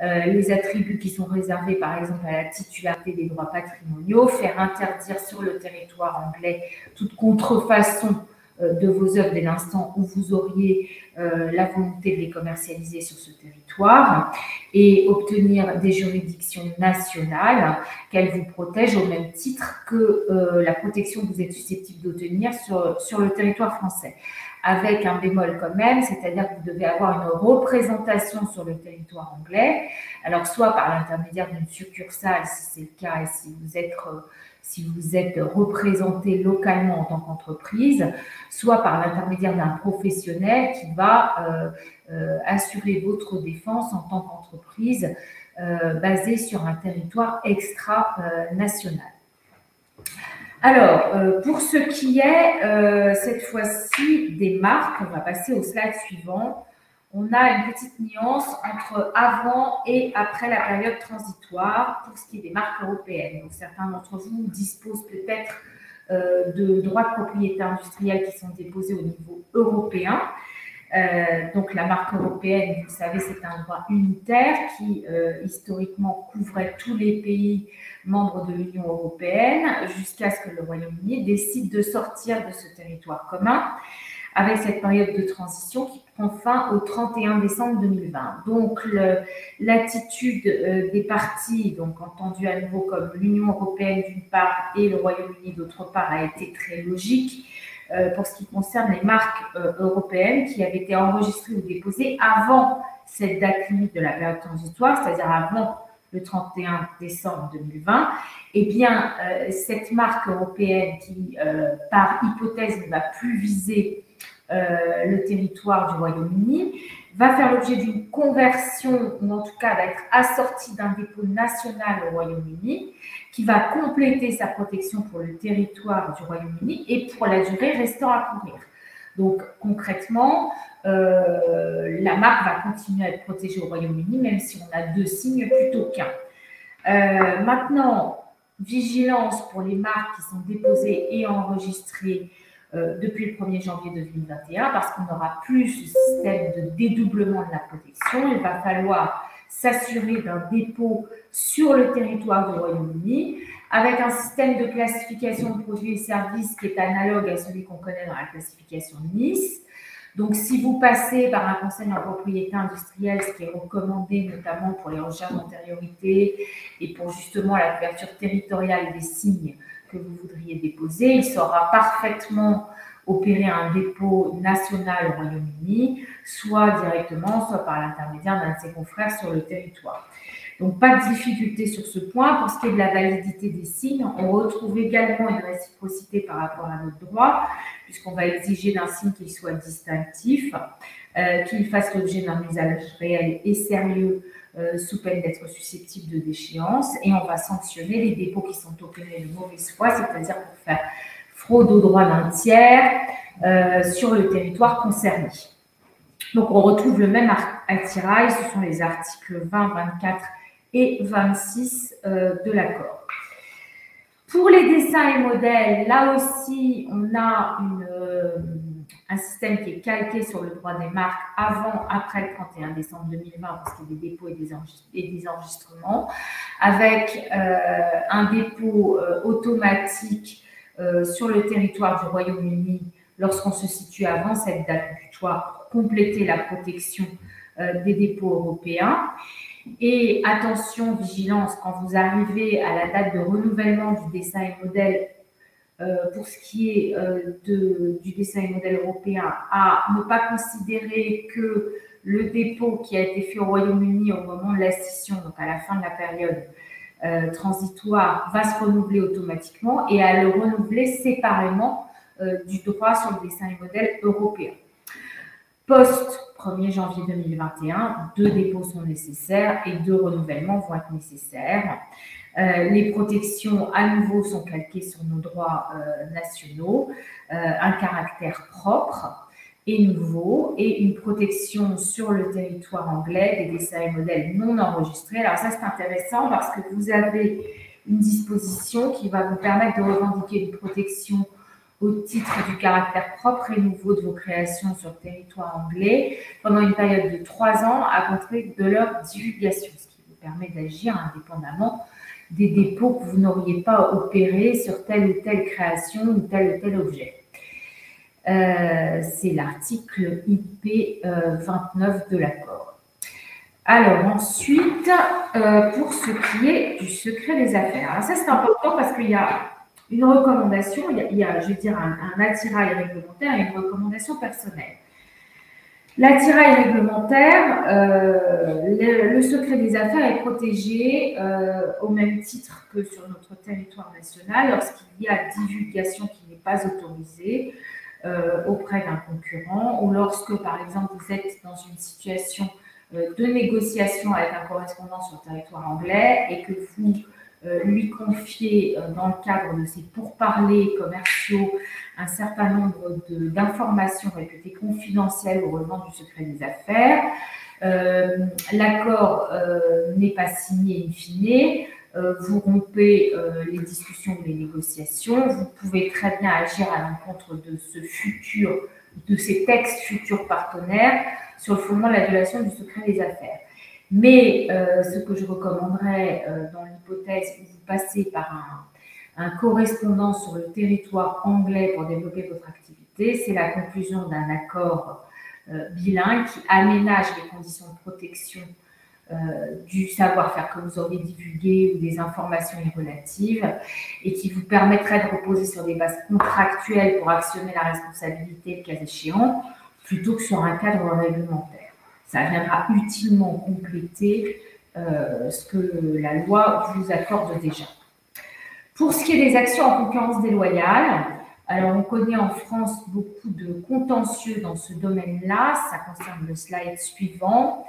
les attributs qui sont réservés, par exemple, à la titularité des droits patrimoniaux, faire interdire sur le territoire anglais toute contrefaçon de vos œuvres dès l'instant où vous auriez la volonté de les commercialiser sur ce territoire et obtenir des juridictions nationales qu'elles vous protègent au même titre que la protection que vous êtes susceptible d'obtenir sur le territoire français. Avec un bémol quand même, c'est-à-dire que vous devez avoir une représentation sur le territoire anglais, alors soit par l'intermédiaire d'une succursale, si c'est le cas, et si vous êtes représenté localement en tant qu'entreprise, soit par l'intermédiaire d'un professionnel qui va assurer votre défense en tant qu'entreprise basée sur un territoire extra-national. Alors, pour ce qui est cette fois-ci des marques, on va passer au slide suivant. On a une petite nuance entre avant et après la période transitoire pour ce qui est des marques européennes. Donc, certains d'entre vous disposent peut-être de droits de propriété industrielle qui sont déposés au niveau européen. Donc, la marque européenne, vous savez, c'est un droit unitaire qui, historiquement, couvrait tous les pays membres de l'Union européenne jusqu'à ce que le Royaume-Uni décide de sortir de ce territoire commun avec cette période de transition qui prend fin au 31 décembre 2020. Donc, l'attitude des parties, donc entendue à nouveau comme l'Union européenne d'une part et le Royaume-Uni d'autre part, a été très logique pour ce qui concerne les marques européennes qui avaient été enregistrées ou déposées avant cette date limite de la période transitoire, c'est-à-dire avant le 31 décembre 2020, eh bien, cette marque européenne qui, par hypothèse, ne va plus viser le territoire du Royaume-Uni, va faire l'objet d'une conversion, ou en tout cas va être assortie d'un dépôt national au Royaume-Uni, qui va compléter sa protection pour le territoire du Royaume-Uni et pour la durée restant à courir. Donc, concrètement, la marque va continuer à être protégée au Royaume-Uni, même si on a 2 signes plutôt qu'1. Maintenant, vigilance pour les marques qui sont déposées et enregistrées depuis le 1er janvier 2021, parce qu'on n'aura plus ce système de dédoublement de la protection. Il va falloir s'assurer d'un dépôt sur le territoire du Royaume-Uni, avec un système de classification de produits et services qui est analogue à celui qu'on connaît dans la classification Nice. Donc, si vous passez par un conseil en propriété industrielle, ce qui est recommandé notamment pour les recherches d'antériorité et pour justement la couverture territoriale des signes que vous voudriez déposer, il saura parfaitement opérer un dépôt national au Royaume-Uni, soit directement, soit par l'intermédiaire d'un de ses confrères sur le territoire. Donc, pas de difficulté sur ce point. Pour ce qui est de la validité des signes, on retrouve également une réciprocité par rapport à notre droit, puisqu'on va exiger d'un signe qu'il soit distinctif, qu'il fasse l'objet d'un usage réel et sérieux sous peine d'être susceptible de déchéance, et on va sanctionner les dépôts qui sont opérés de mauvaise foi, c'est-à-dire pour faire fraude au droit d'un tiers sur le territoire concerné. Donc, on retrouve le même attirail, ce sont les articles 20, 24 et 26 de l'accord. Pour les dessins et modèles, là aussi, on a un système qui est calqué sur le droit des marques avant, après le 31 décembre 2020, parce qu'il y a des dépôts et des enregistrements, avec un dépôt automatique sur le territoire du Royaume-Uni lorsqu'on se situe avant cette date butoir pour compléter la protection des dépôts européens. Et attention, vigilance, quand vous arrivez à la date de renouvellement du dessin et modèle, pour ce qui est du dessin et modèle européen, à ne pas considérer que le dépôt qui a été fait au Royaume-Uni au moment de la scission, donc à la fin de la période transitoire, va se renouveler automatiquement et à le renouveler séparément du droit sur le dessin et modèle européen. Post 1er janvier 2021, 2 dépôts sont nécessaires et 2 renouvellements vont être nécessaires. Les protections à nouveau sont calquées sur nos droits nationaux, un caractère propre et nouveau et une protection sur le territoire anglais des dessins et modèles non enregistrés. Alors ça c'est intéressant parce que vous avez une disposition qui va vous permettre de revendiquer une protection au titre du caractère propre et nouveau de vos créations sur le territoire anglais pendant une période de 3 ans à compter de leur divulgation, ce qui vous permet d'agir indépendamment des dépôts que vous n'auriez pas opérés sur telle ou telle création ou tel objet. C'est l'article IP 29 de l'accord. Alors ensuite, pour ce qui est du secret des affaires. Alors ça c'est important parce qu'il y a une recommandation, il y a je veux dire, un attirail réglementaire et une recommandation personnelle. L'attirail réglementaire, le secret des affaires est protégé au même titre que sur notre territoire national lorsqu'il y a divulgation qui n'est pas autorisée auprès d'un concurrent ou lorsque, par exemple, vous êtes dans une situation de négociation avec un correspondant sur le territoire anglais et que vous lui confiez dans le cadre de ses pourparlers commerciaux un certain nombre d'informations réputées confidentielles au relevant du secret des affaires. L'accord n'est pas signé in fine, vous rompez les discussions ou les négociations, vous pouvez très bien agir à l'encontre de ces textes futurs partenaires sur le fondement de la violation du secret des affaires. Mais ce que je recommanderais dans l'hypothèse où vous passez par un correspondant sur le territoire anglais pour développer votre activité, c'est la conclusion d'un accord bilingue qui aménage les conditions de protection du savoir-faire que vous auriez divulgué ou des informations relatives et qui vous permettrait de reposer sur des bases contractuelles pour actionner la responsabilité le cas échéant plutôt que sur un cadre réglementaire. Ça viendra utilement compléter ce que la loi vous accorde déjà. Pour ce qui est des actions en concurrence déloyale, alors on connaît en France beaucoup de contentieux dans ce domaine-là, ça concerne le slide suivant.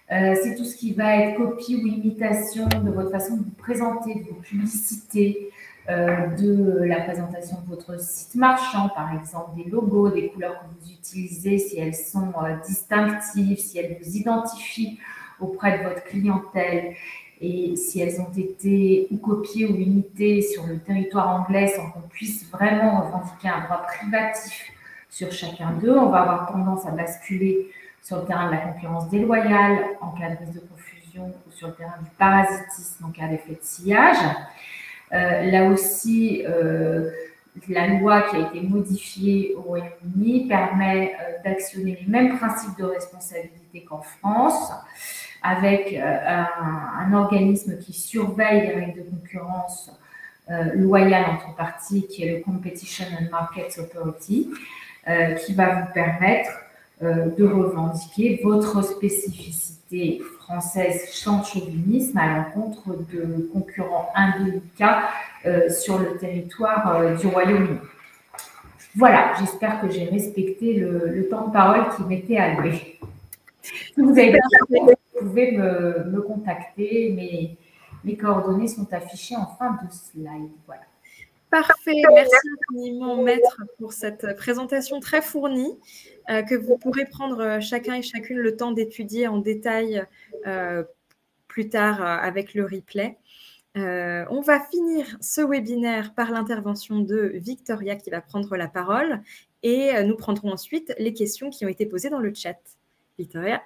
C'est tout ce qui va être copie ou imitation de votre façon de vous présenter, de vos publicités, de la présentation de votre site marchand, par exemple, des logos, des couleurs que vous utilisez, si elles sont distinctives, si elles vous identifient auprès de votre clientèle et si elles ont été ou copiées ou imitées sur le territoire anglais sans qu'on puisse vraiment revendiquer un droit privatif sur chacun d'eux. On va avoir tendance à basculer sur le terrain de la concurrence déloyale en cas de risque de confusion ou sur le terrain du parasitisme en cas d'effet de sillage. Là aussi, la loi qui a été modifiée au Royaume-Uni permet d'actionner les mêmes principes de responsabilité qu'en France, avec un organisme qui surveille les règles de concurrence loyale entre parties, qui est le Competition and Markets Authority, qui va vous permettre de revendiquer votre spécificité française sans chauvinisme à l'encontre de concurrents indélicats sur le territoire du Royaume-Uni. Voilà, j'espère que j'ai respecté le temps de parole qui m'était alloué. Si vous avez des questions, vous pouvez me contacter. Mes coordonnées sont affichées en fin de slide. Voilà. Parfait, merci infiniment Maître pour cette présentation très fournie que vous pourrez prendre chacun et chacune le temps d'étudier en détail plus tard avec le replay. On va finir ce webinaire par l'intervention de Victoria qui va prendre la parole et nous prendrons ensuite les questions qui ont été posées dans le chat. Victoria.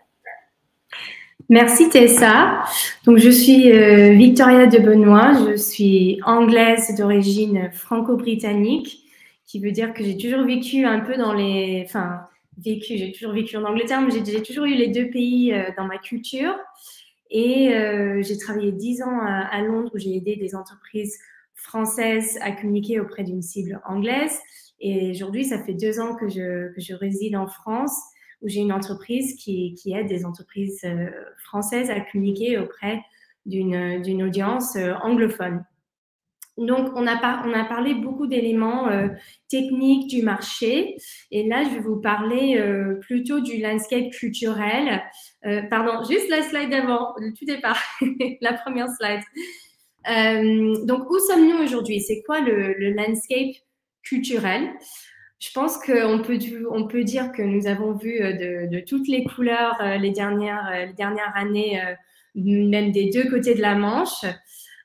Merci Tessa. Donc je suis Victoria de Benoît, je suis anglaise d'origine franco-britannique, qui veut dire que j'ai toujours vécu un peu dans les... Enfin, j'ai toujours vécu en Angleterre, mais j'ai toujours eu les deux pays dans ma culture. Et j'ai travaillé 10 ans à Londres où j'ai aidé des entreprises françaises à communiquer auprès d'une cible anglaise. Et aujourd'hui, ça fait 2 ans que je réside en France, où j'ai une entreprise qui aide des entreprises françaises à communiquer auprès d'une audience anglophone. Donc, on a parlé beaucoup d'éléments techniques du marché. Et là, je vais vous parler plutôt du landscape culturel. Pardon, juste la slide d'avant, le tout départ, la première slide. Donc, où sommes-nous aujourd'hui? C'est quoi le landscape culturel? Je pense qu'on peut dire que nous avons vu de toutes les couleurs les dernières années, même des deux côtés de la Manche.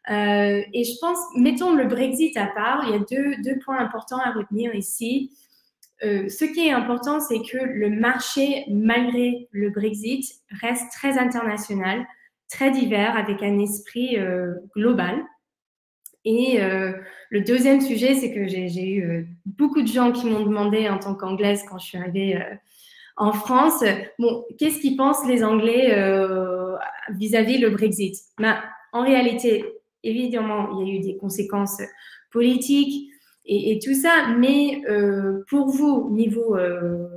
Et je pense, mettons le Brexit à part, il y a deux points importants à retenir ici. Ce qui est important, c'est que le marché, malgré le Brexit, reste très international, très divers, avec un esprit global. Et le deuxième sujet, c'est que j'ai eu beaucoup de gens qui m'ont demandé en tant qu'anglaise quand je suis arrivée en France, bon, qu'est-ce qu'ils pensent les Anglais vis-à-vis le Brexit? Ben, en réalité, évidemment, il y a eu des conséquences politiques et tout ça, mais pour vous, niveau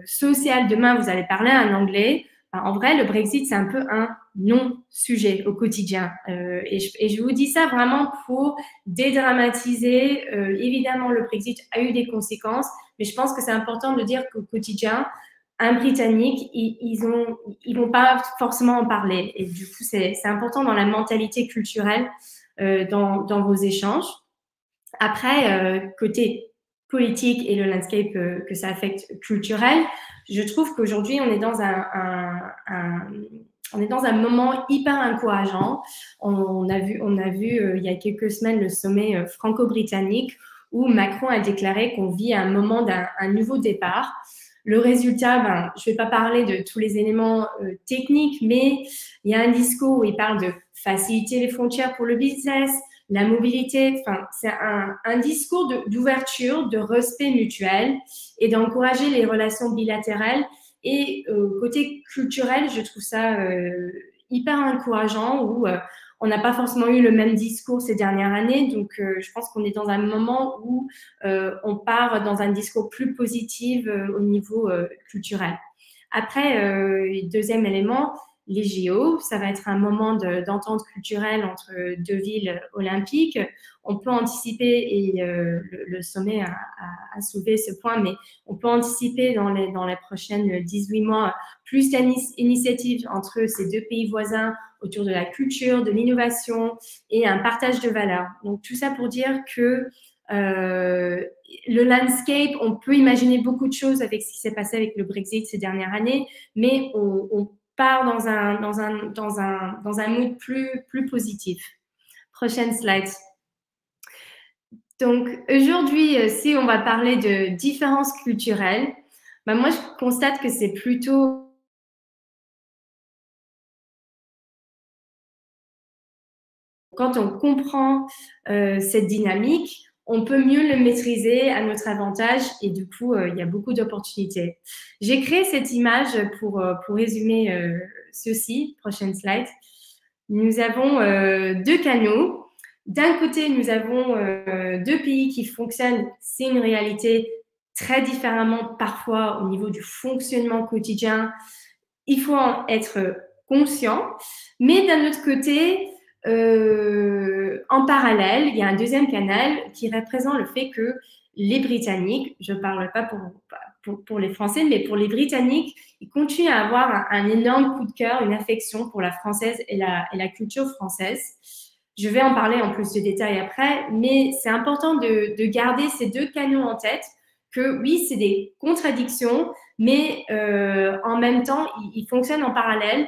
social, demain, vous allez parler un anglais. Ben, en vrai, le Brexit, c'est un peu un non-sujet au quotidien. Et je vous dis ça vraiment pour dédramatiser. Évidemment, le Brexit a eu des conséquences, mais je pense que c'est important de dire qu'au quotidien, un Britannique, ils vont pas forcément en parler. Et du coup, c'est important dans la mentalité culturelle, dans vos échanges. Après, côté politique et le landscape que ça affecte culturel, je trouve qu'aujourd'hui, on est dans un moment hyper encourageant. On a vu il y a quelques semaines le sommet franco-britannique où Macron a déclaré qu'on vit à un moment d'un nouveau départ. Le résultat, ben, je ne vais pas parler de tous les éléments techniques, mais il y a un discours où il parle de faciliter les frontières pour le business, la mobilité. Enfin, c'est un discours d'ouverture, de respect mutuel et d'encourager les relations bilatérales. Et côté culturel, je trouve ça hyper encourageant où on n'a pas forcément eu le même discours ces dernières années. Donc, je pense qu'on est dans un moment où on part dans un discours plus positif au niveau culturel. Après, deuxième élément, les JO, ça va être un moment d'entente culturelle entre deux villes olympiques. On peut anticiper, et le sommet a soulevé ce point, mais on peut anticiper dans les prochaines 18 mois plus d'initiatives entre ces deux pays voisins autour de la culture, de l'innovation et un partage de valeurs. Donc, tout ça pour dire que le landscape, on peut imaginer beaucoup de choses avec ce qui s'est passé avec le Brexit ces dernières années, mais on part dans un mood plus positif. Prochaine slide. Donc, aujourd'hui, si on va parler de différences culturelles, ben moi, je constate que c'est plutôt quand on comprend cette dynamique, on peut mieux le maîtriser à notre avantage et du coup, il y a beaucoup d'opportunités. J'ai créé cette image pour résumer ceci. Prochaine slide. Nous avons deux canaux. D'un côté, nous avons deux pays qui fonctionnent, c'est une réalité, très différemment parfois au niveau du fonctionnement quotidien. Il faut en être conscient. Mais d'un autre côté, en parallèle, il y a un deuxième canal qui représente le fait que les Britanniques, je ne parle pas pour les Français, mais pour les Britanniques, ils continuent à avoir un énorme coup de cœur, une affection pour la française et la culture française. Je vais en parler en plus de détails après, mais c'est important de garder ces deux canaux en tête, que oui, c'est des contradictions, mais en même temps, ils fonctionnent en parallèle.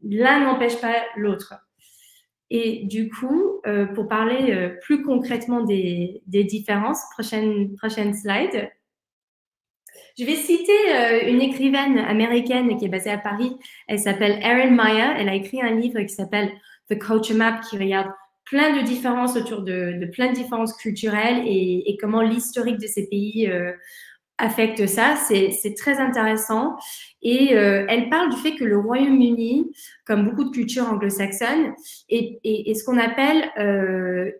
L'un n'empêche pas l'autre. Et du coup, pour parler plus concrètement des différences, prochaine slide. Je vais citer une écrivaine américaine qui est basée à Paris. Elle s'appelle Erin Meyer. Elle a écrit un livre qui s'appelle The Culture Map, qui regarde plein de différences autour de plein de différences culturelles et comment l'historique de ces pays affecte ça. C'est très intéressant. Et elle parle du fait que le Royaume-Uni, comme beaucoup de cultures anglo-saxonnes, est ce qu'on appelle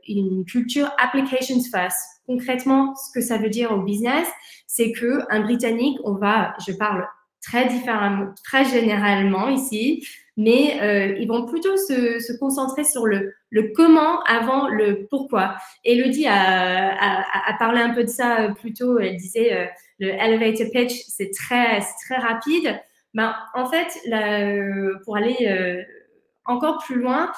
une culture applications first. Concrètement, ce que ça veut dire au business, c'est qu'un Britannique, je parle très différemment, très généralement ici, mais ils vont plutôt se concentrer sur le comment avant le pourquoi. Elodie a parlé un peu de ça plus tôt. Elle disait le elevator pitch, c'est très rapide. Ben, en fait, pour aller encore plus loin,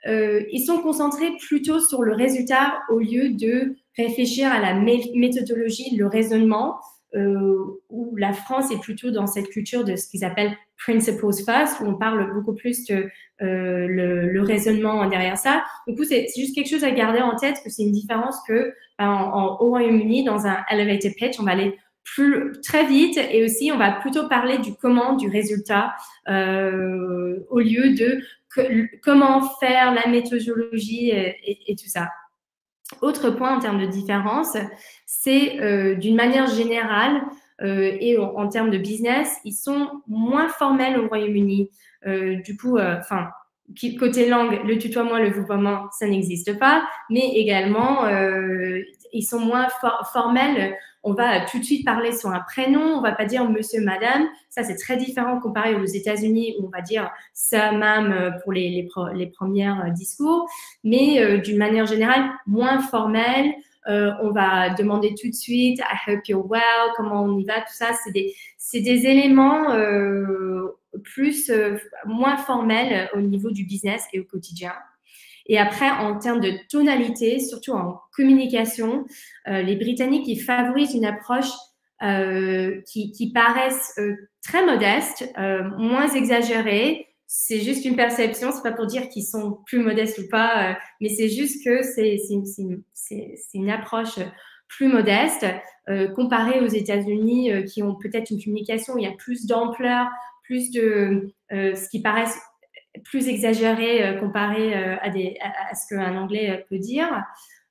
ils sont concentrés plutôt sur le résultat au lieu de réfléchir à la méthodologie, le raisonnement, où la France est plutôt dans cette culture de ce qu'ils appellent principles first, où on parle beaucoup plus de le raisonnement derrière ça. Du coup, c'est juste quelque chose à garder en tête, que c'est une différence que au Royaume-Uni, dans un elevator pitch, on va aller très vite, et aussi on va plutôt parler du comment, du résultat, au lieu de comment faire la méthodologie et tout ça. Autre point en termes de différence, c'est d'une manière générale et en termes de business, ils sont moins formels au Royaume-Uni. Du coup, côté langue, le tutoiement, le vouvoiement, ça n'existe pas, mais également, ils sont moins formels. On va tout de suite parler sur un prénom, on va pas dire monsieur, madame. Ça, c'est très différent comparé aux États-Unis où on va dire sir, ma'am pour les premiers discours, mais d'une manière générale, moins formel. On va demander tout de suite I hope you're well, comment on y va, tout ça. C'est des éléments moins formels au niveau du business et au quotidien. Et après, en termes de tonalité, surtout en communication, les Britanniques, ils favorisent une approche qui paraissent très modeste, moins exagérée. C'est juste une perception, c'est pas pour dire qu'ils sont plus modestes ou pas, mais c'est juste que c'est une approche plus modeste comparée aux États-Unis qui ont peut-être une communication où il y a plus d'ampleur, plus de ce qui paraissent plus exagéré comparé à ce qu'un Anglais peut dire.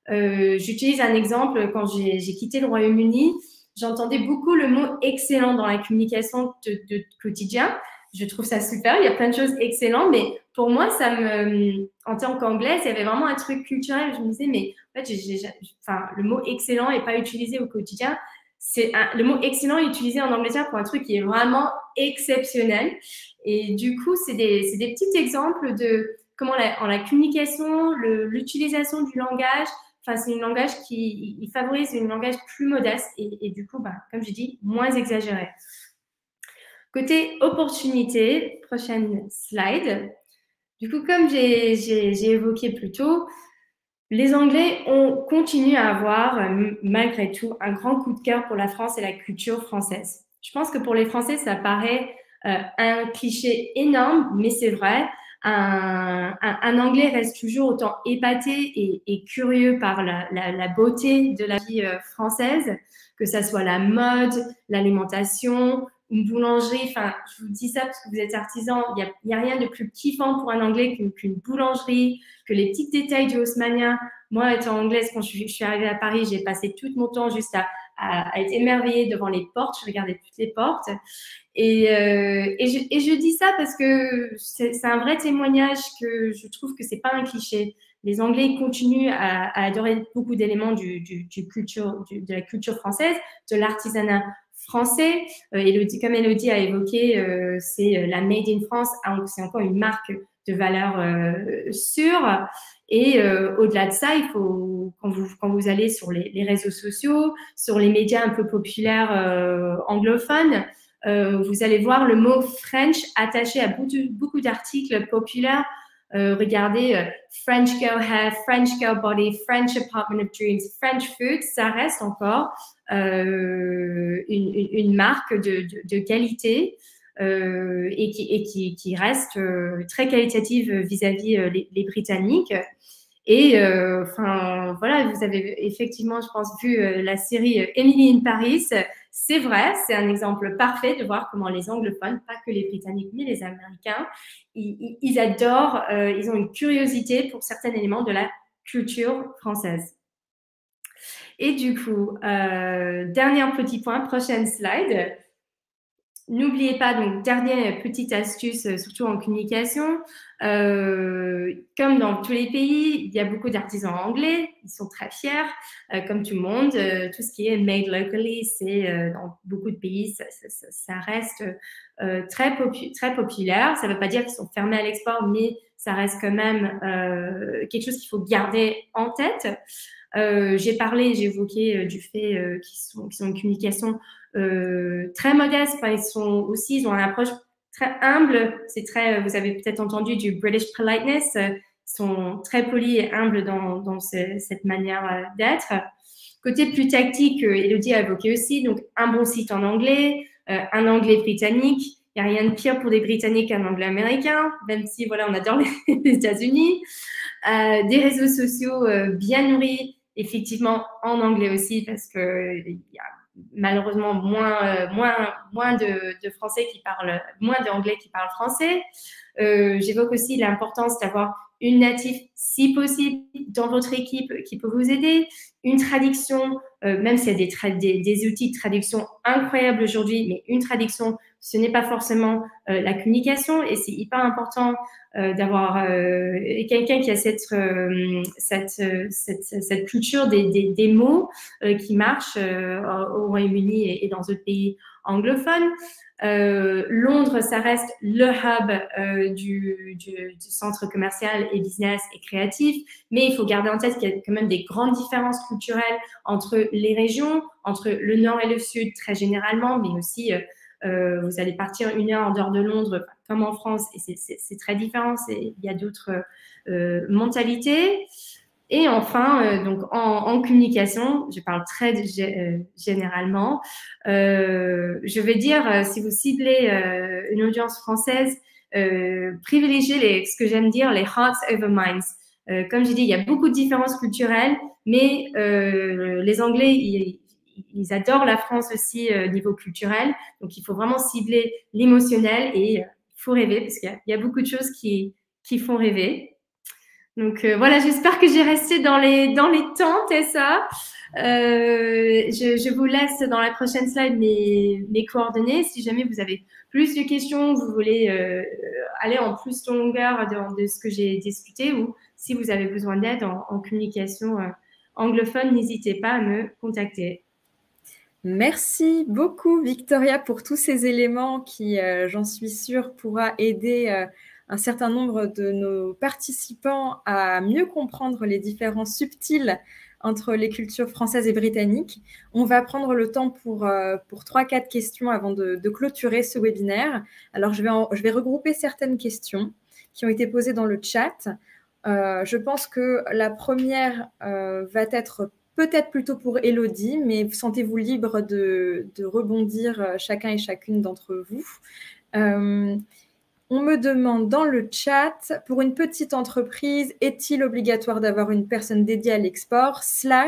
J'utilise un exemple. Quand j'ai quitté le Royaume-Uni, j'entendais beaucoup le mot « excellent » dans la communication de quotidien. Je trouve ça super. Il y a plein de choses excellentes, mais pour moi, en tant qu'Anglaise, il y avait vraiment un truc culturel. Je me disais, mais en fait, le mot « excellent » n'est pas utilisé au quotidien. Le mot « excellent » est utilisé en Angleterre pour un truc qui est vraiment exceptionnel. Et du coup, c'est des petits exemples de comment en la communication, l'utilisation du langage, c'est un langage qui favorise un langage plus modeste et du coup, comme je dis, moins exagéré. Côté opportunité, prochaine slide. Du coup, comme j'ai évoqué plus tôt, les Anglais continuent à avoir, malgré tout, un grand coup de cœur pour la France et la culture française. Je pense que pour les Français, ça paraît un cliché énorme, mais c'est vrai. Un Anglais reste toujours autant épaté et curieux par la beauté de la vie française, que ça soit la mode, l'alimentation, une boulangerie. Je vous dis ça parce que vous êtes artisan. Il y a rien de plus kiffant pour un Anglais qu'une boulangerie, que les petits détails du Haussmannien. Moi, étant anglaise, quand je suis arrivée à Paris, j'ai passé tout mon temps juste à être émerveillée devant les portes. Je regardais toutes les portes. Et je dis ça parce que c'est un vrai témoignage que je trouve que c'est pas un cliché. Les Anglais continuent à adorer beaucoup d'éléments de la culture française, de l'artisanat français. Comme Elodie a évoqué, c'est la Made in France. C'est encore une marque de valeur sûre. Et au-delà de ça, il faut, quand vous allez sur les réseaux sociaux, sur les médias un peu populaires anglophones, vous allez voir le mot French attaché à beaucoup d'articles populaires. Regardez French girl hair, French girl body, French apartment of dreams, French food, ça reste encore une marque de qualité et qui reste très qualitative vis-à-vis les Britanniques. Et voilà, vous avez effectivement, je pense, vu la série Emily in Paris. c'est vrai, c'est un exemple parfait de voir comment les anglophones, pas que les Britanniques mais les Américains, ils adorent, ils ont une curiosité pour certains éléments de la culture française. Et du coup, dernier petit point, prochaine slide. N'oubliez pas, donc, dernière petite astuce, surtout en communication, comme dans tous les pays, il y a beaucoup d'artisans anglais, ils sont très fiers, comme tout le monde. Tout ce qui est made locally, c'est dans beaucoup de pays, ça reste très populaire. Ça ne veut pas dire qu'ils sont fermés à l'export, mais ça reste quand même quelque chose qu'il faut garder en tête. J'ai évoqué du fait qu'ils sont une communication très modeste. Enfin, ils ont une approche très humble. Vous avez peut-être entendu du British politeness. Ils sont très polis et humbles dans cette manière d'être. Côté plus tactique, Elodie a évoqué aussi, donc un bon site en anglais, un anglais britannique. Il n'y a rien de pire pour des Britanniques qu'un anglais américain, même si voilà, on adore les États-Unis. Des réseaux sociaux bien nourris, effectivement en anglais aussi, parce que il y a malheureusement moins de Français qui parlent, moins d'Anglais qui parlent français. J'évoque aussi l'importance d'avoir une native, si possible, dans votre équipe qui peut vous aider. Une traduction, même s'il y a des outils de traduction incroyables aujourd'hui, mais une traduction, ce n'est pas forcément la communication, et c'est hyper important d'avoir quelqu'un qui a cette culture des mots qui marche au Royaume-Uni et dans d'autres pays anglophones. Londres, ça reste le hub du centre commercial et business et créatif, mais il faut garder en tête qu'il y a quand même des grandes différences culturelles entre les régions, entre le nord et le sud très généralement, mais aussi vous allez partir 1 heure en dehors de Londres, comme en France, et c'est très différent. Il y a d'autres mentalités. Et enfin, donc en communication, je parle très généralement. Je vais dire, si vous ciblez une audience française, privilégiez ce que j'aime dire, les hearts over minds. Comme j'ai dit, il y a beaucoup de différences culturelles, mais les Anglais, ils adorent la France aussi niveau culturel. Donc, il faut vraiment cibler l'émotionnel et il faut rêver parce qu'il y a beaucoup de choses qui font rêver. Donc voilà, j'espère que j'ai resté dans les temps, Tessa. Je vous laisse dans la prochaine slide mes coordonnées. Si jamais vous avez plus de questions, vous voulez aller en plus de longueur de ce que j'ai discuté, ou si vous avez besoin d'aide en communication anglophone, n'hésitez pas à me contacter. Merci beaucoup, Victoria, pour tous ces éléments qui, j'en suis sûre, pourra aider un certain nombre de nos participants à mieux comprendre les différences subtiles entre les cultures françaises et britanniques. On va prendre le temps pour 3-4 questions avant de clôturer ce webinaire. Alors, je vais regrouper certaines questions qui ont été posées dans le chat. Je pense que la première va être peut-être plutôt pour Elodie, mais sentez-vous libre de rebondir chacun et chacune d'entre vous. On me demande dans le chat, pour une petite entreprise, est-il obligatoire d'avoir une personne dédiée à l'export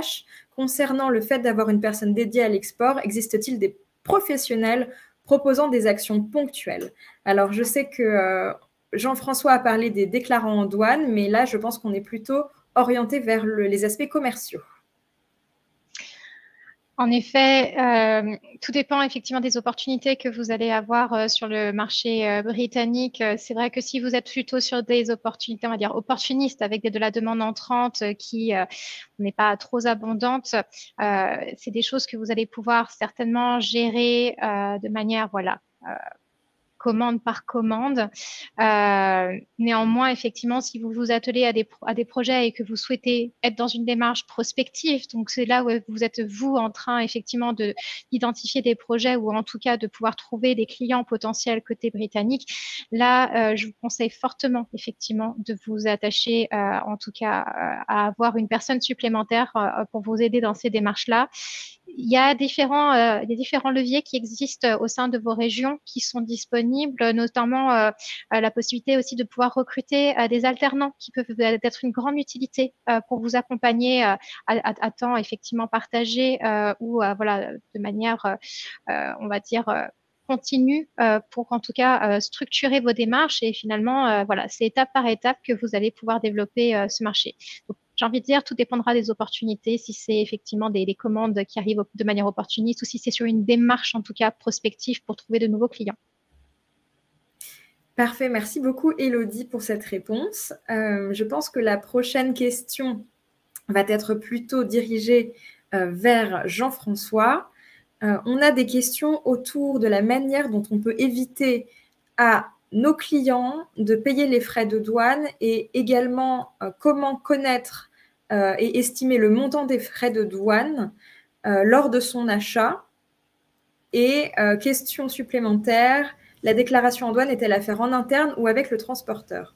/ concernant le fait d'avoir une personne dédiée à l'export, existe-t-il des professionnels proposant des actions ponctuelles? Alors, je sais que Jean-François a parlé des déclarants en douane, mais là, je pense qu'on est plutôt orienté vers les aspects commerciaux. En effet, tout dépend effectivement des opportunités que vous allez avoir sur le marché britannique. C'est vrai que si vous êtes plutôt sur des opportunités, on va dire opportunistes, avec de la demande entrante qui n'est pas trop abondante, c'est des choses que vous allez pouvoir certainement gérer de manière, voilà, commande par commande. Néanmoins, effectivement, si vous vous attelez à des projets et que vous souhaitez être dans une démarche prospective, donc c'est là où vous êtes, vous, en train, effectivement, d'identifier des projets ou en tout cas de pouvoir trouver des clients potentiels côté britannique, là, je vous conseille fortement, effectivement, de vous attacher, en tout cas, à avoir une personne supplémentaire pour vous aider dans ces démarches-là. il y a des différents leviers qui existent au sein de vos régions qui sont disponibles, notamment la possibilité aussi de pouvoir recruter des alternants qui peuvent être une grande utilité pour vous accompagner à temps effectivement partagé ou voilà, de manière, on va dire, continue pour en tout cas structurer vos démarches et finalement, voilà, c'est étape par étape que vous allez pouvoir développer ce marché. Donc, j'ai envie de dire, tout dépendra des opportunités, si c'est effectivement des commandes qui arrivent de manière opportuniste ou si c'est sur une démarche en tout cas prospective pour trouver de nouveaux clients. Parfait, merci beaucoup Élodie pour cette réponse. Je pense que la prochaine question va être plutôt dirigée vers Jean-François. On a des questions autour de la manière dont on peut éviter à nos clients de payer les frais de douane et également comment connaître et estimer le montant des frais de douane lors de son achat. Et question supplémentaire, la déclaration en douane est-elle à faire en interne ou avec le transporteur?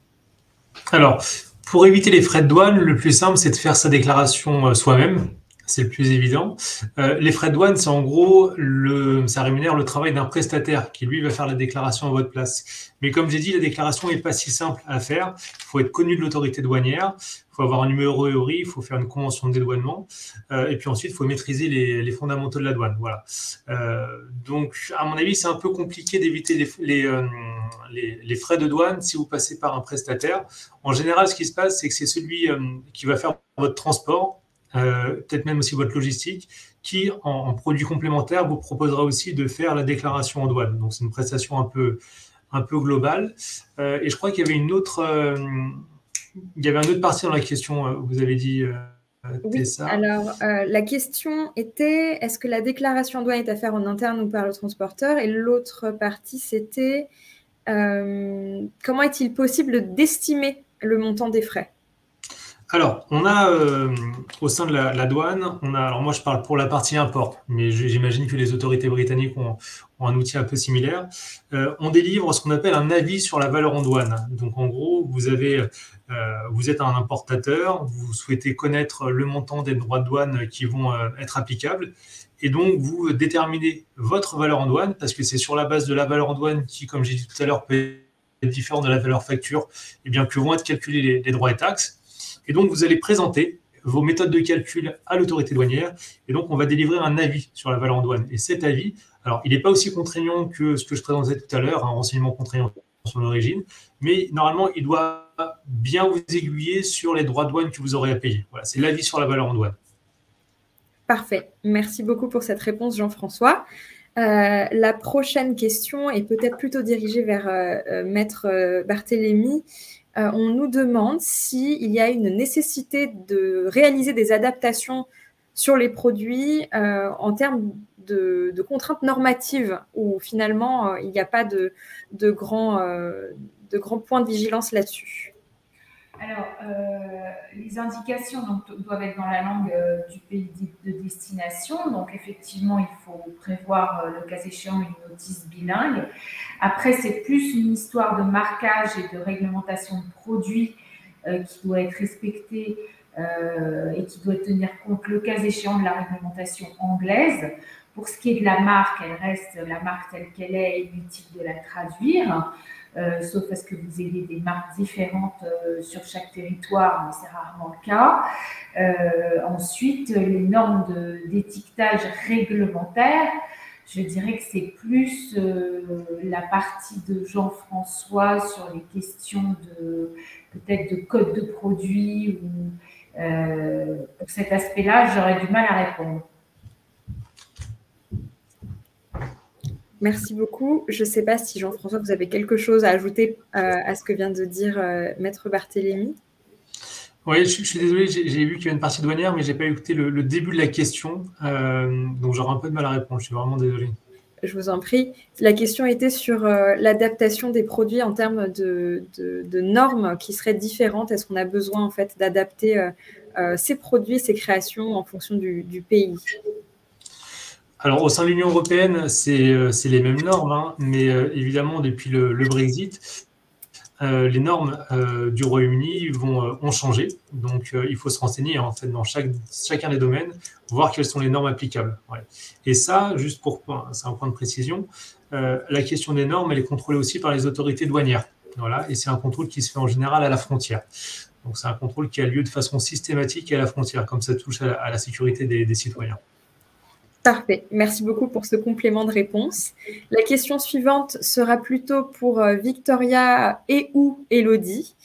Alors, pour éviter les frais de douane, le plus simple, c'est de faire sa déclaration soi-même. C'est le plus évident. Les frais de douane, c'est en gros, ça rémunère le travail d'un prestataire qui, lui, va faire la déclaration à votre place. Mais comme j'ai dit, la déclaration n'est pas si simple à faire. Il faut être connu de l'autorité douanière, il faut avoir un numéro EORI, il faut faire une convention de dédouanement, et puis ensuite, il faut maîtriser les fondamentaux de la douane. Voilà. Donc, à mon avis, c'est un peu compliqué d'éviter les frais de douane si vous passez par un prestataire. En général, ce qui se passe, c'est que c'est celui qui va faire votre transport, peut-être même aussi votre logistique, qui, en produit complémentaire, vous proposera aussi de faire la déclaration en douane. Donc, c'est une prestation un peu globale. Et je crois qu'il y avait une autre partie dans la question, vous avez dit, Tessa. Oui, alors la question était, est-ce que la déclaration en douane est à faire en interne ou par le transporteur? Et l'autre partie, c'était, comment est-il possible d'estimer le montant des frais? Alors, on a au sein de la douane, alors moi je parle pour la partie import, mais j'imagine que les autorités britanniques ont un outil un peu similaire. On délivre ce qu'on appelle un avis sur la valeur en douane. Donc en gros, vous êtes un importateur, vous souhaitez connaître le montant des droits de douane qui vont être applicables, et donc vous déterminez votre valeur en douane, parce que c'est sur la base de la valeur en douane qui, comme j'ai dit tout à l'heure, peut être différente de la valeur facture, et bien que vont être calculés les droits et taxes. Et donc, vous allez présenter vos méthodes de calcul à l'autorité douanière. Et donc, on va délivrer un avis sur la valeur en douane. Et cet avis, alors, il n'est pas aussi contraignant que ce que je présentais tout à l'heure, un renseignement contraignant sur l'origine, mais normalement, il doit bien vous aiguiller sur les droits de douane que vous aurez à payer. Voilà, c'est l'avis sur la valeur en douane. Parfait. Merci beaucoup pour cette réponse, Jean-François. La prochaine question est peut-être plutôt dirigée vers Maître Barthélémy. On nous demande s'il y a une nécessité de réaliser des adaptations sur les produits en termes de contraintes normatives où finalement il n'y a pas de grands points de vigilance là-dessus. Alors, les indications doivent être dans la langue du pays de destination. Donc, effectivement, il faut prévoir, le cas échéant, une notice bilingue. Après, c'est plus une histoire de marquage et de réglementation de produits qui doit être respectée et qui doit tenir compte, le cas échéant, de la réglementation anglaise. Pour ce qui est de la marque, elle reste la marque telle qu'elle est, inutile de la traduire. Sauf à ce que vous ayez des marques différentes sur chaque territoire, mais c'est rarement le cas. Ensuite, les normes d'étiquetage réglementaire, je dirais que c'est plus la partie de Jean-François sur les questions peut-être de code de produit ou pour cet aspect-là, j'aurais du mal à répondre. Merci beaucoup. Je ne sais pas si Jean-François, vous avez quelque chose à ajouter à ce que vient de dire Maître Barthélémy. Oui, je suis désolé, j'ai vu qu'il y avait une partie douanière, mais je n'ai pas écouté le début de la question, donc j'aurai un peu de mal à répondre, je suis vraiment désolé. Je vous en prie. La question était sur l'adaptation des produits en termes de normes qui seraient différentes. Est-ce qu'on a besoin en fait d'adapter ces produits, ces créations en fonction du pays ? Alors, au sein de l'Union européenne, c'est les mêmes normes, hein, mais évidemment, depuis le Brexit, les normes du Royaume-Uni ont changé. Donc, il faut se renseigner en fait dans chacun des domaines, voir quelles sont les normes applicables. Ouais. Et ça, juste c'est un point de précision, la question des normes, elle est contrôlée aussi par les autorités douanières. Voilà. Et c'est un contrôle qui se fait en général à la frontière. Donc, c'est un contrôle qui a lieu de façon systématique à la frontière, comme ça touche à la sécurité des citoyens. Parfait. Merci beaucoup pour ce complément de réponse. La question suivante sera plutôt pour Victoria et ou Elodie.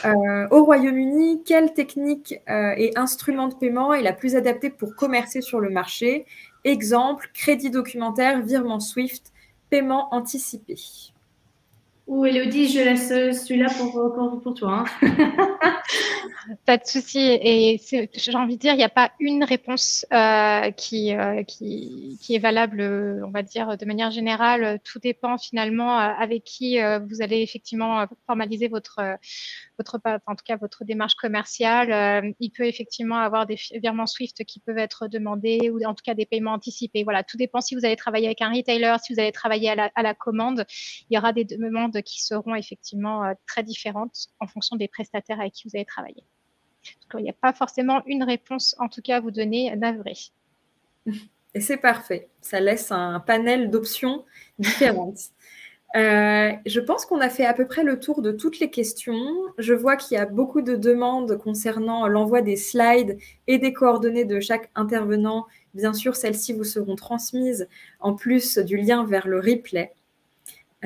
Au Royaume-Uni, quelle technique et instrument de paiement est la plus adaptée pour commercer sur le marché? Exemple, crédit documentaire, virement SWIFT, paiement anticipé. Elodie, je laisse celui-là pour toi. Pas de souci. Et j'ai envie de dire, il n'y a pas une réponse qui est valable, on va dire, de manière générale. Tout dépend finalement avec qui vous allez effectivement formaliser en tout cas votre démarche commerciale. Il peut effectivement avoir des virements SWIFT qui peuvent être demandés ou en tout cas des paiements anticipés. Voilà, tout dépend si vous allez travailler avec un retailer, si vous allez travailler à la commande. Il y aura des demandes qui seront effectivement très différentes en fonction des prestataires avec qui vous allez travailler. Donc, il n'y a pas forcément une réponse, en tout cas, à vous donner, navré. Et c'est parfait. Ça laisse un panel d'options différentes. Je pense qu'on a fait à peu près le tour de toutes les questions. Je vois qu'il y a beaucoup de demandes concernant l'envoi des slides et des coordonnées de chaque intervenant. Bien sûr, celles-ci vous seront transmises en plus du lien vers le replay.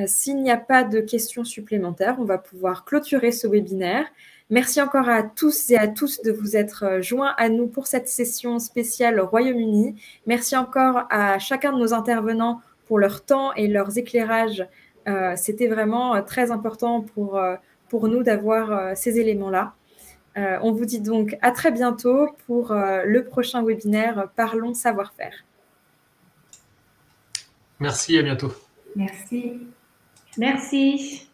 S'il n'y a pas de questions supplémentaires, on va pouvoir clôturer ce webinaire. Merci encore à tous et à tous de vous être joints à nous pour cette session spéciale Royaume-Uni. Merci encore à chacun de nos intervenants pour leur temps et leurs éclairages. C'était vraiment très important pour nous d'avoir ces éléments-là. On vous dit donc à très bientôt pour le prochain webinaire Parlons savoir-faire. Merci, à bientôt. Merci. Merci.